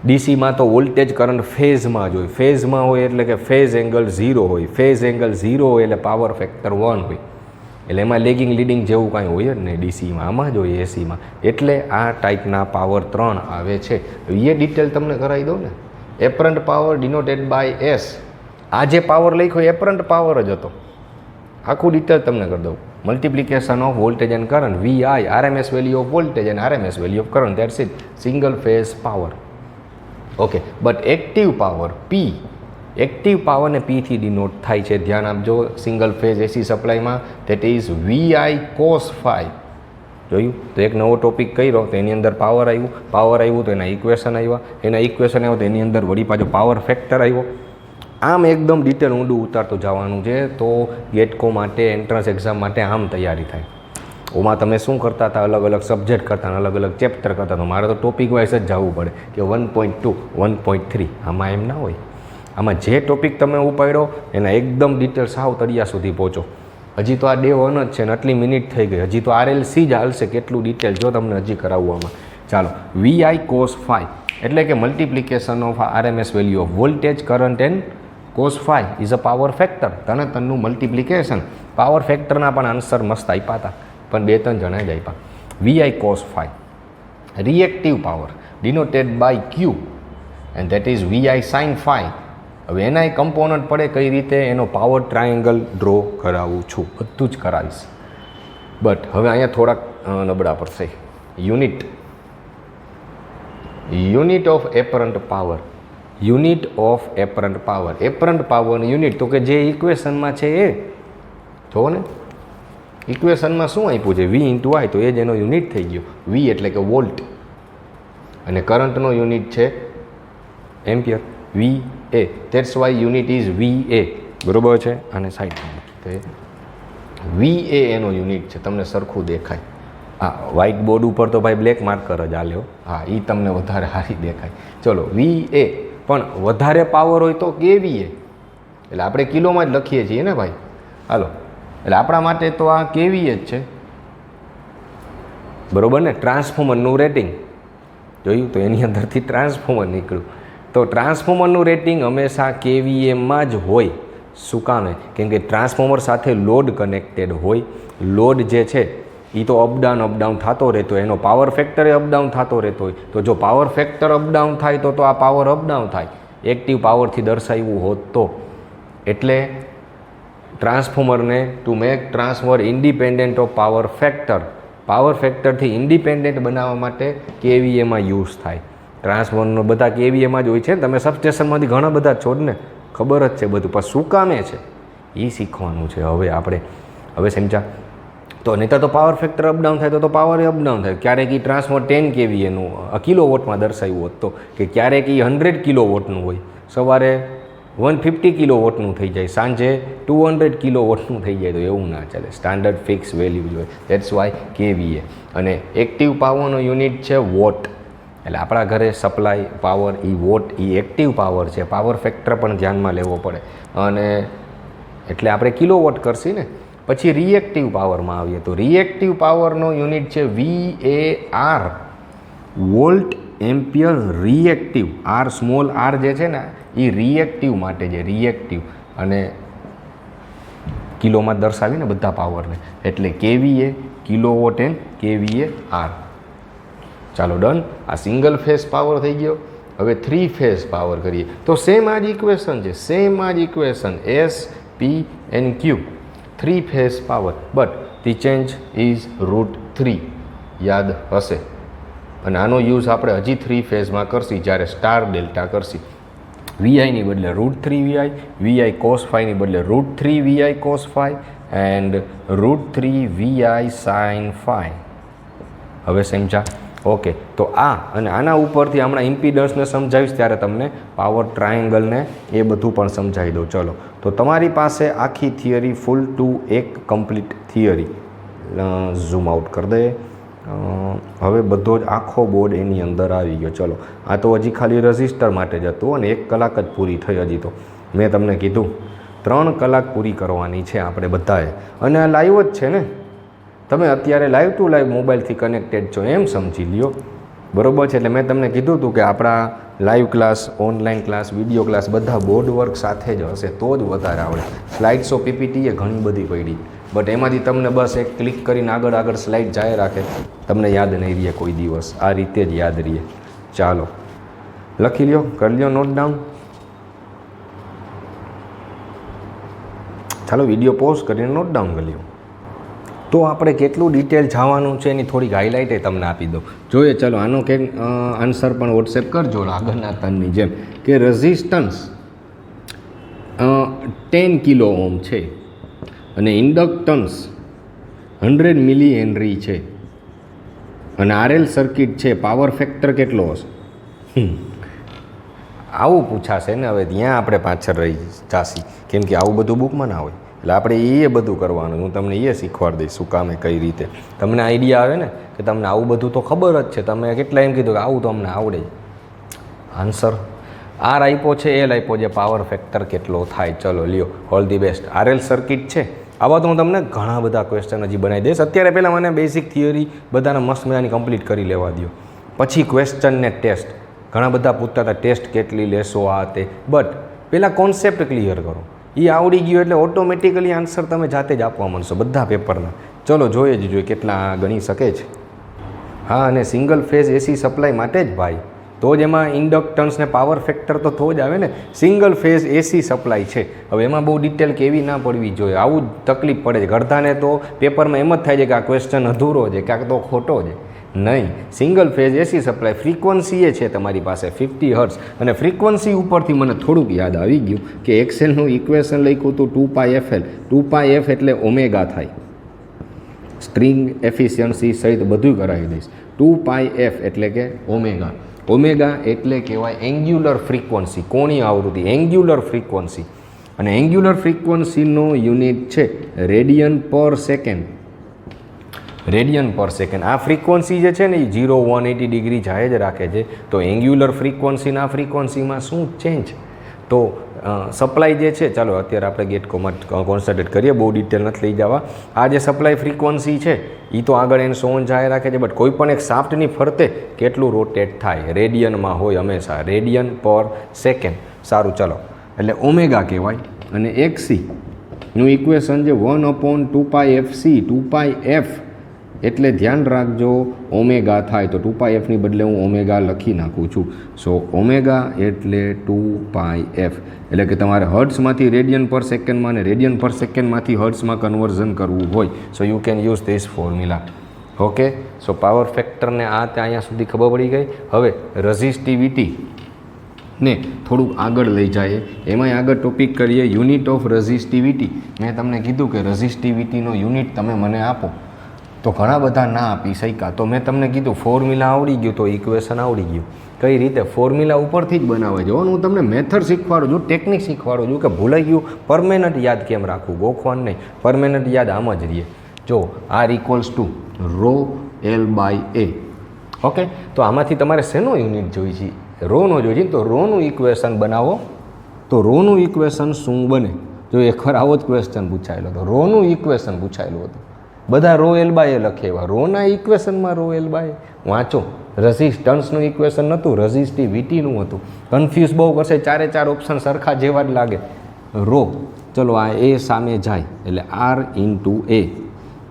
ડીસીમાં તો વોલ્ટેજ કરંટ ફેઝમાં જ હોય. ફેઝમાં હોય એટલે કે ફેઝ એંગલ 0 હોય. ફેઝ એંગલ 0 હોય એટલે પાવર ફેક્ટર 1 હોય. એટલે એમાં લેગિંગ લીડિંગ જેવું કાંઈ હોય જ નહીં ડીસીમાં, આમાં જ હોય એસીમાં. એટલે આ ટાઈપના પાવર 3 આવે છે. એ ડિટેલ તમને કરાવી દઉં ને. Apparent power denoted by S. આ જે પાવર લખ્યો એપરન્ટ પાવર જ હતો. આખું ડિટેલ તમને કરી દઉં. Multiplication of voltage and current, VI, RMS value of voltage and RMS value of current. That's it, single phase power. Okay, but active power P, active પાવરને P થી ડિનોટ થાય છે. ધ્યાન આપજો. સિંગલ ફેઝ એસી સપ્લાયમાં that is VI cos phi. જોયું? તો એક નવો ટોપિક કર્યો તો એની અંદર પાવર આવ્યું તો એના ઇક્વેશન આવ્યા, તો એની અંદર વળી પાછો પાવર ફેક્ટર આવ્યો. આમ એકદમ ડિટેલ ઊંડું ઉતારતું જવાનું છે. તો ગેટકો માટે, એન્ટ્રન્સ એક્ઝામ માટે આમ તૈયારી થાય. ઓમાં તમે શું કરતા હતા? અલગ અલગ સબ્જેક્ટ કરતા, અલગ અલગ ચેપ્ટર કરતા. તો મારે તો ટોપિક વાઇઝ જ જવું પડે કે 1.2, 1.3. આમાં એમ ના હોય. આમાં જે ટોપિક તમે ઉપાડ્યો એના એકદમ ડિટેલ સાવ તળિયા સુધી પહોંચો. હજી તો આ ડે 1 જ છે ને આટલી મિનિટ થઈ ગઈ. હજી તો RLC જ હાલશે. કેટલું ડિટેલ જો તમને હજી કરાવવું આમાં. ચાલો, VI cos phi એટલે કે multiplication of RMS value of voltage, current and cos phi is a power factor. તનનું મલ્ટિપ્લિકેશન. પાવર ફેક્ટરના પણ આન્સર મસ્ત આપ્યા હતા, પણ 2-3 જણા જ આપ્યા. VI cos phi. Reactive power denoted by Q and that is VI sin phi. હવે એના કમ્પોનન્ટ પડે કઈ રીતે, એનો પાવર ટ્રાયેંગલ ડ્રો કરાવું છું. બધું જ કરાવીશ. બટ હવે અહીંયા થોડાક નબળા પડશે. Unit of apparent power, unit of apparent power, apparent પાવરની યુનિટ તો કે જે ઇક્વેશનમાં છે એ જો ને, ઇક્વેશનમાં શું આપ્યું છે V ઇન્ટુ I, તો એ જ એનો યુનિટ થઈ ગયો. V એટલે કે વોલ્ટ, અને કરંટનો યુનિટ છે ampere, VA. That's why unit is VA. બરોબર છે. અને સાઈડમાં તો VA એનો યુનિટ છે. તમને સરખું દેખાય. હા, વ્હાઇટ બોર્ડ ઉપર તો ભાઈ બ્લેક માર્કર જ આલ્યો. હા, એ તમને વધારે સારી દેખાય. ચલો, VA. પણ વધારે પાવર હોય તો KVA, એટલે આપણે કિલોમાં જ લખીએ છીએ ને ભાઈ. હાલો, એટલે આપણા માટે તો આ KVA જ છે. બરોબર ને. ટ્રાન્સફોર્મરનું રેટિંગ જોયું તો એની અંદરથી ટ્રાન્સફોર્મર નીકળ્યું. તો ટ્રાન્સફોર્મરનું રેટિંગ હંમેશા KVAમાં જ હોય. શું કામે? કેમ કે ટ્રાન્સફોર્મર સાથે લોડ કનેક્ટેડ હોય. લોડ જે છે એ તો અપડાઉન થતો રહેતો હોય, એનો પાવર ફેક્ટર અપડાઉન થતો રહેતો હોય. તો જો પાવર ફેક્ટર અપડાઉન થાય તો આ પાવર અપડાઉન થાય. એક્ટિવ પાવરથી દર્શાવ્યું હોત તો. એટલે ટ્રાન્સફોર્મરને to make transfer independent of power factor, power ફેક્ટરથી ઇન્ડિપેન્ડન્ટ બનાવવા માટે KVAમાં યુઝ થાય. ટ્રાન્સફોર્મરનો બધા KVAમાં જ હોય છે. તમે સબસ્ટેશનમાંથી ઘણા બધા છો જ ને, ખબર જ છે બધું. પણ શું કામે છે એ શીખવાનું છે હવે આપણે. હવે સમજા તો નહીં તો પાવર ફેક્ટર અપડાઉન થાય તો પાવર અપડાઉન થાય. ક્યારેક એ ટ્રાન્સફોર્મર 10 kVAનું કિલોવોટમાં દર્શાવ્યું હોત તો, કે ક્યારેક એ 100 કિલોવોટનું હોય, સવારે 150 કિલોવોટનું થઈ જાય, સાંજે 200 કિલોવોટનું થઈ જાય. તો એવું ના ચાલે. સ્ટાન્ડર્ડ ફિક્સ વેલ્યુ જોઈએ. That's why KVA. અને એક્ટિવ પાવરનો યુનિટ છે વોટ. એટલે આપણા ઘરે સપ્લાય પાવર એ વોટ એ એક્ટિવ પાવર છે. પાવર ફેક્ટર પણ ધ્યાનમાં લેવો પડે. અને એટલે આપણે કિલોવોટ કરશી ને. પછી રિએક્ટિવ પાવરમાં આવીએ તો રિએક્ટિવ પાવરનો યુનિટ છે VAR, volt ampere reactive. R small r જે છે ને એ રિએક્ટિવ માટે છે, રિએક્ટિવ. અને કિલોમાં દર્શાવીને બધા પાવરને, એટલે KVA, કિલોવોટ એન્ડ KVAR. ચાલો ડન. આ સિંગલ ફેઝ પાવર થઈ ગયો. હવે 3 ફેઝ પાવર કરીએ તો સેમ આ જ ઇક્વેશન છે, સેમ આ જ equation S, P and Q. 3 phase power, but the change is √3. યાદ હશે. અને આનો યુઝ આપણે હજી 3 ફેઝમાં કરશી જ્યારે સ્ટાર ડેલ્ટા કરશી. VIની બદલે √3 VI cos phi ની બદલે √3 VI cos phi and √3 VI sin phi. હવે સમજા? ઓકે. તો આ અને આના ઉપરથી હમણાં ઇમ્પિડન્સને સમજાવીશ ત્યારે તમને પાવર ટ્રાયેંગલને એ બધું પણ સમજાવી દઉં. ચલો, તો તમારી પાસે આખી થિયરી ફૂલ ટુ એક કમ્પ્લીટ થિયરી. ઝૂમ આઉટ કરી દે. હવે બધો જ આખો બોર્ડ એની અંદર આવી ગયો. ચલો, આ તો હજી ખાલી રજિસ્ટર માટે જ હતું અને 1 કલાક જ પૂરી થઈ હજી. તો મેં તમને કીધું 3 કલાક પૂરી કરવાની છે આપણે બધાએ. અને આ લાઈવ જ છે ને, તમે અત્યારે લાઈવ ટુ લાઈવ મોબાઈલથી કનેક્ટેડ છો એમ સમજી લ્યો. બરોબર છે? એટલે મેં તમને કીધું હતું કે આપણા live class, online class, video class બધા બોર્ડ વર્ક સાથે જ હશે તો જ વધારે આવડે. સ્લાઇડ્સો PPT એ ઘણી બધી પડી, બટ એમાંથી તમને બસ એક ક્લિક કરીને આગળ સ્લાઇડ જાય રાખે, તમને યાદ નહીં રહે કોઈ દિવસ. આ રીતે જ યાદ રહે. ચાલો લખી લ્યો, કરી લ્યો નોટ ડાઉન. ચાલો વિડીયો પોઝ કરીને નોટ ડાઉન કરી લ્યો. તો આપણે કેટલું ડિટેલ જવાનું છે એની થોડીક હાઇલાઇટ તમને આપી દઉં. જોઈએ. ચલો, આનો કે આન્સર પણ વોટ્સએપ કરજો આગળના તનની જેમ. કે રેઝિસ્ટન્સ 10 કિલો ઓમ છે અને ઇન્ડક્ટન્સ 100 મિલી હેનરી છે અને RL સર્કિટ છે. પાવર ફેક્ટર કેટલો હશે? આવું પૂછાશે ને. હવે ત્યાં આપણે પાછળ રહી જાશી, કેમ કે આવું બધું બુકમાં ના હોય. એટલે આપણે એ બધું કરવાનું. હું તમને એ શીખવાડી દઈશ શું કામે કઈ રીતે. તમને આઈડિયા આવે ને કે તમને આવું બધું તો ખબર જ છે. તમે કેટલા એમ કીધું કે આવું તો અમને આવડે. આન્સર R આપ્યો છે, L આપ્યો છે, પાવર ફેક્ટર કેટલો થાય. ચલો લ્યો, all the best. RL circuit છે. આવા તો હું તમને ઘણા બધા ક્વેશ્ચન હજી બનાવી દઈશ. અત્યારે પહેલાં મને બેઝિક થિયરી બધાના મસ્ત મજાની કમ્પ્લીટ કરી લેવા દો, પછી ક્વેશ્ચન ને ટેસ્ટ. ઘણા બધા પૂછતા હતા ટેસ્ટ કેટલી લેશો આ તે, બટ પહેલાં કોન્સેપ્ટ ક્લિયર કરો. એ આવડી ગયું એટલે ઓટોમેટિકલી આન્સર તમે જાતે જ આપવા માંડશો બધા પેપરના. ચલો જોઈએ જ જોઈએ કેટલા ગણી શકે છે. હા, અને સિંગલ ફેઝ AC સપ્લાય માટે જ ભાઈ, તો જ એમાં ઇન્ડક્ટન્સ ને પાવર ફેક્ટર તો થવો જ આવે ને. સિંગલ ફેઝ AC સપ્લાય છે. હવે એમાં બહુ ડિટેલ કેવી ના પડવી જોઈએ, આવું જ તકલીફ પડે છે. ગરધાને તો પેપરમાં એમ જ થાય છે કે આ ક્વેશ્ચન અધૂરો છે, ક્યાંક તો ખોટો છે. નહીં. Single phase AC supply, frequency એ છે તમારી પાસે 50 હર્ટ્ઝ. અને ફ્રીક્વન્સી ઉપરથી મને થોડુંક યાદ આવી ગયું કે એક્સેલનું ઇક્વેશન લખ્યું હતું 2πfl. 2πf એટલે ઓમેગા થાય, સ્ટ્રિંગ એફિશિયન્સી સહિત બધું કરાવી દઈશ. 2πf એટલે કે ઓમેગા. ઓમેગા એટલે કહેવાય એંગ્યુલર ફ્રીક્વન્સી, કોણીય આવૃત્તિ, એંગ્યુલર ફ્રીક્વન્સી. અને એંગ્યુલર ફ્રીક્વન્સીનો યુનિટ છે રેડિયન પર સેકન્ડ. રેડિયન પર સેકન્ડ. આ ફ્રીક્વન્સી જે છે ને એ 0 180 ડિગ્રી જાય જ રાખે છે. તો એંગ્યુલર ફ્રીક્વન્સીના ફ્રીક્વન્સીમાં શું ચેન્જ? તો સપ્લાય જે છે, ચાલો અત્યારે આપણે ગેટ કોન્સન્ટ્રેટ કરીએ, બહુ ડિટેલ નથી લઈ જવા. આ જે સપ્લાય ફ્રીક્વન્સી છે એ તો આગળ એને સોન જાય રાખે છે, બટ કોઈ પણ એક શાફ્ટની ફરતે કેટલું રોટેટ થાય રેડિયનમાં હોય હંમેશા, રેડિયન પર સેકન્ડ. સારું, ચાલો, એટલે ઓમેગા કહેવાય. અને XCનું ઇક્વેશન જે 1/2πfc, 2πf એટલે ધ્યાન રાખજો ઓમેગા થાય તો 2πfની બદલે હું ઓમેગા લખી નાખું છું. સો ઓમેગા એટલે 2πf, એટલે કે તમારે હર્ટ્સમાંથી રેડિયન પર સેકન્ડમાં અને રેડિયન પર સેકન્ડમાંથી હર્ટ્સમાં કન્વર્ઝન કરવું હોય so you can use this formula. Okay, so power ફેક્ટરને આ ત્યાં અહીંયા સુધી ખબર પડી ગઈ. હવે રઝિસ્ટિવિટી ને થોડુંક આગળ લઈ જાય, એમાંય આગળ ટોપિક કરીએ યુનિટ ઓફ રઝિસ્ટિવિટી. મેં તમને કીધું કે રઝિસ્ટિવિટીનો યુનિટ તમે મને આપો, તો ઘણા બધા ના આપી શક્યા. તો મેં તમને કીધું ફોર્મ્યુલા આવડી ગયું તો ઇક્વેશન આવડી ગયું. કઈ રીતે? ફોર્મ્યુલા ઉપરથી જ બનાવે છે. હું તમને મેથડ શીખવાડું છું, ટેકનિક શીખવાડું છું કે ભૂલાઈ ગયું પરમેનન્ટ યાદ કેમ રાખવું, ગોખવાનું નહીં, પરમેનન્ટ યાદ આમ જ રહીએ. જો R equals to rho L by A. Okay, તો આમાંથી તમારે શેનો યુનિટ જોઈ છે? રોનો જોઈએ. તો રોનું ઇક્વેશન બનાવો. તો રોનું ઇક્વેશન શું બને? જો એ ખર આવો જ ક્વેશ્ચન પૂછાયેલો હતો, રોનું ઇક્વેશન પૂછાયેલું હતું. બધા રો એલ બાય એ લખે એવા, રોના ઇક્વેશનમાં રો એલ બાય વાંચો. રઝિસ્ટન્સનું ઇક્વેશન નહોતું, રઝિસ્ટિવિટીનું હતું. કન્ફ્યુઝ બહુ કરશે, 4 4 ઓપ્શન સરખા જેવા જ લાગે. રો, ચલો આ એ સામે જાય એટલે આર ઇન્ટુ એ,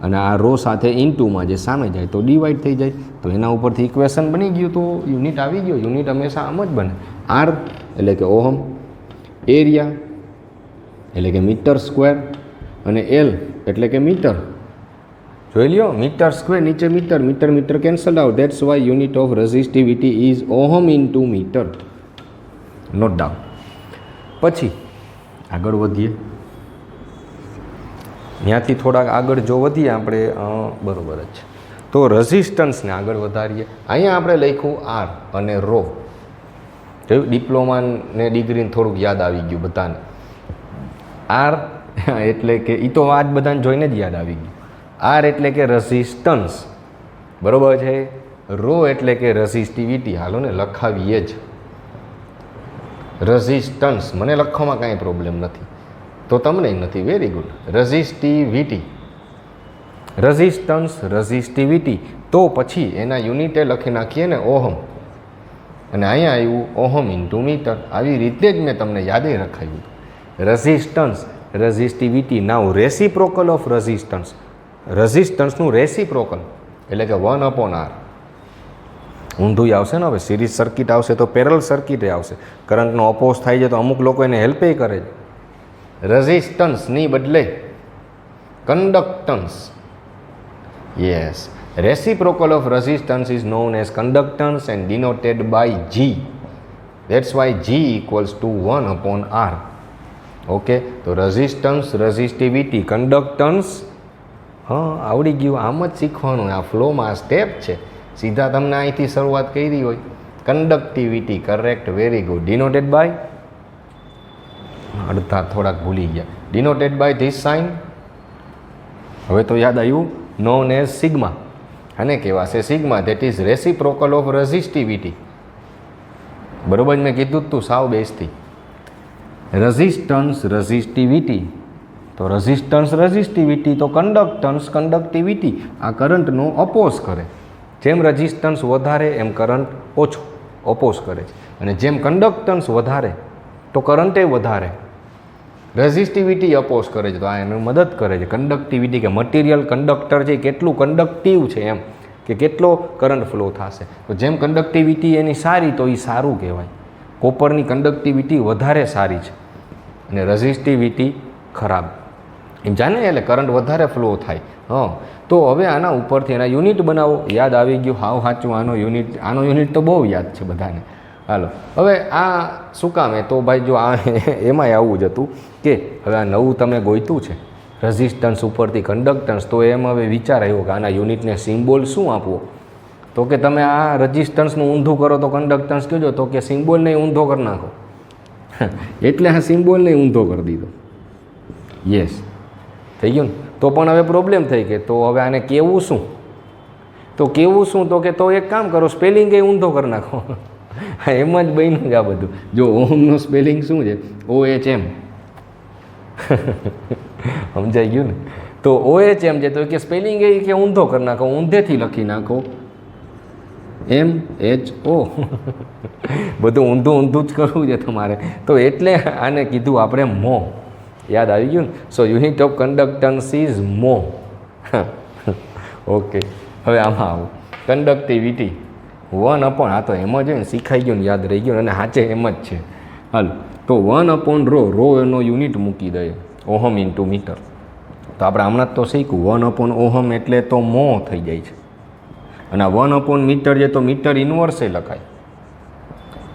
અને આ રો સાથે ઇન્ટુમાં જે સામે જાય તો ડિવાઈડ થઈ જાય. તો એના ઉપરથી ઇક્વેશન બની ગયું, તો યુનિટ આવી ગયો. યુનિટ હંમેશા આમ જ બને. આર એટલે કે ઓહમ, એરિયા એટલે કે મીટર સ્ક્વેર, અને એલ એટલે કે મીટર. જોઈ લ્યો, મીટર સ્ક્વેર નીચે meter, meter meter cancel out. That's why unit of resistivity is ohm into meter. Note down. પછી આગળ વધીએ, ત્યાંથી થોડાક આગળ જો વધીએ આપણે, બરાબર જ છે. તો રેઝિસ્ટન્સને આગળ વધારીએ. અહીંયા આપણે લખ્યું આર અને રો. જોયું, ડિપ્લોમા ને ડિગ્રીને થોડુંક યાદ આવી ગયું બધાને. આર એટલે કે એ તો આજ બધાને જોઈને જ યાદ આવી ગયું. આર એટલે કે રેઝિસ્ટન્સ, બરાબર છે. રો એટલે કે રેઝિસ્ટિવિટી. હાલો ને લખાવીએ જ રેઝિસ્ટન્સ. મને લખવામાં કાંઈ પ્રોબ્લેમ નથી, તો તમને નથી. Very good. Resistivity, resistance, resistivity. તો પછી એના યુનિટે લખી નાખીએ ને ઓહમ, અને અહીંયા આવ્યું ઓહમ ઇન્ટુ મીટર. આવી રીતે જ મેં તમને યાદે રખાયું. Resistance, resistivity. Now reciprocal of resistance. રેઝિસ્ટન્સનું રેસિપ્રોકલ એટલે કે 1/r. ઊંધું આવશે ને, હવે સિરીઝ સર્કિટ આવશે તો પેરેલલ સર્કિટ આવશે. કરંટનો અપોઝ થાય છે તો અમુક લોકો એને હેલ્પે કરે છે. રેઝિસ્ટન્સની બદલે conductance. Yes, reciprocal of resistance is known as conductance and denoted by G. That's why G equals to 1/r. ઓકે, તો રેઝિસ્ટન્સ, રેઝિસ્ટિવિટી, કન્ડક્ટન્સ. હા, આવડી ગયું. આમ જ શીખવાનું. આ ફ્લોમાં સ્ટેપ છે. સીધા તમને અહીંથી શરૂઆત કરી હોય. Conductivity, correct, very good. Denoted by, અડધા થોડાક ભૂલી ગયા. Denoted by this sign. હવે તો યાદ આવ્યું, નોન એઝ સિગ્મા. આને કહેવાશે sigma. That is reciprocal of resistivity. બરોબર મેં કીધું તું સાવ બેસથી. Resistance, resistivity. તો રેઝિસ્ટન્સ, રેઝિસ્ટિવિટી, તો કન્ડક્ટન્સ, કન્ડક્ટિવિટી. આ કરંટનો અપોઝ કરે. જેમ રેઝિસ્ટન્સ વધારે એમ કરંટ ઓછો અપોઝ કરે છે, અને જેમ કન્ડક્ટન્સ વધારે તો કરંટે વધારે. રેઝિસ્ટિવિટી અપોઝ કરે છે તો આ એને મદદ કરે છે. કન્ડક્ટિવિટી કે મટીરિયલ કંડક્ટર છે કેટલું કંડક્ટિવ છે એમ, કે કેટલો કરંટ ફ્લો થશે. તો જેમ કંડક્ટિવિટી એની સારી તો એ સારું કહેવાય. કોપરની કંડક્ટિવિટી વધારે સારી છે અને રેઝિસ્ટિવિટી ખરાબ. એમ જાણે એટલે કરંટ વધારે ફ્લો થાય તો હવે આના ઉપરથી એના યુનિટ બનાવો. યાદ આવી ગયું, હાવ સાચું. આનો યુનિટ તો બહુ યાદ છે બધાને. હાલો, હવે આ શું કામ તો ભાઈ જો આ એમાંય આવું જ હતું કે હવે આ નવું તમે ગોઈતું છે રેઝિસ્ટન્સ ઉપરથી કન્ડક્ટન્સ, તો એમ હવે વિચાર આવ્યો કે આના યુનિટને સિમ્બોલ શું આપવો. તો કે તમે આ રેઝિસ્ટન્સનું ઊંધું કરો તો કન્ડક્ટન્સ કહેજો, તો કે સિમ્બોલને ઊંધો કરી નાખો. એટલે આ સિમ્બોલને ઊંધો કરી દીધો. યસ, થઈ ગયું ને. તો પણ હવે પ્રોબ્લેમ થઈ ગઈ. તો હવે આને કેવું શું? તો કેવું શું? તો કે તો એક કામ કરો, સ્પેલિંગ એ ઊંધો કરી નાખો. એમ જ બન્યું જ આ બધું. જો ઓહમનું સ્પેલિંગ શું છે? OHM. સમજાઈ ગયું ને? તો OHM છે, તો કે સ્પેલિંગ એ કે ઊંધો કરી નાખો, ઊંધેથી લખી નાખો MHO. બધું ઊંધું ઊંધું જ કરવું છે તમારે. તો એટલે આને કીધું આપણે મો. યાદ આવી ગયું ને? સો યુનિટ ઓફ કન્ડક્ટન્સ ઇઝ મો. ઓકે, હવે આમાં આવું કન્ડક્ટિવિટી 1/, આ તો એમ જ હોય ને, શીખાઈ ગયું ને, યાદ રહી ગયું, અને સાચે એમ જ છે. હાલ, તો 1/ρ એનો યુનિટ મૂકી દઈએ ઓહમ ઇન્ટુ મીટર. તો આપણે હમણાં તો શીખવું 1/ઓહમ એટલે તો મો થઈ જાય છે, અને 1/મીટર છે તો મીટર ઇન્વર્સે લખાય.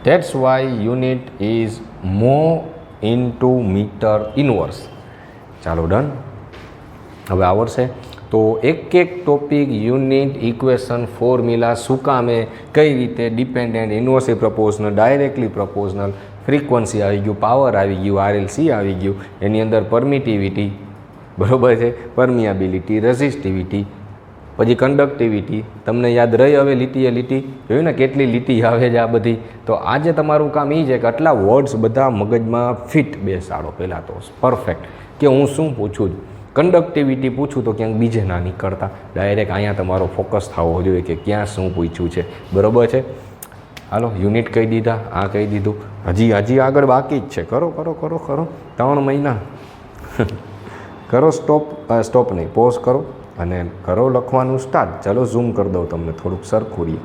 ધેટ્સ વાય યુનિટ ઇઝ મો ઇન્ટુ મીટર ઇન્વર્સ. ચાલો, ડન. હવે આવડશે. તો એક એક ટોપિક, યુનિટ, ઇક્વેશન, ફોર્મ્યુલા, શું કામે, કઈ રીતે, dependent, inversely proportional, directly proportional, frequency આવી ગયું, પાવર આવી ગયું, RLC આવી ગયું, એની અંદર પરમિટિવિટી, બરાબર છે, પરમિયાબિલિટી, રેઝિસ્ટિવિટી, પછી કન્ડક્ટિવિટી. તમને યાદ રહી હવે લીટી એ લીટી જોયું ને, કેટલી લીટી આવે છે આ બધી. તો આજે તમારું કામ એ છે કે આટલા વર્ડ્સ બધા મગજમાં ફિટ બેસાડો. પહેલાં તો પરફેક્ટ કે હું શું પૂછું છું. કન્ડક્ટિવિટી પૂછું તો ક્યાંક બીજે ના નીકળતા, ડાયરેક્ટ અહીંયા તમારો ફોકસ થવો જોઈએ કે ક્યાં શું પૂછ્યું છે. બરાબર છે? હાલો, યુનિટ કહી દીધા, આ કહી દીધું. હજી આગળ બાકી જ છે. કરો 3 મહિના. કરો સ્ટોપ નહીં, પોઝ કરો અને કરો લખવાનું સ્ટાર્ટ. ચાલો, ઝૂમ કરી દઉં તમને થોડુંક સરખું રહે.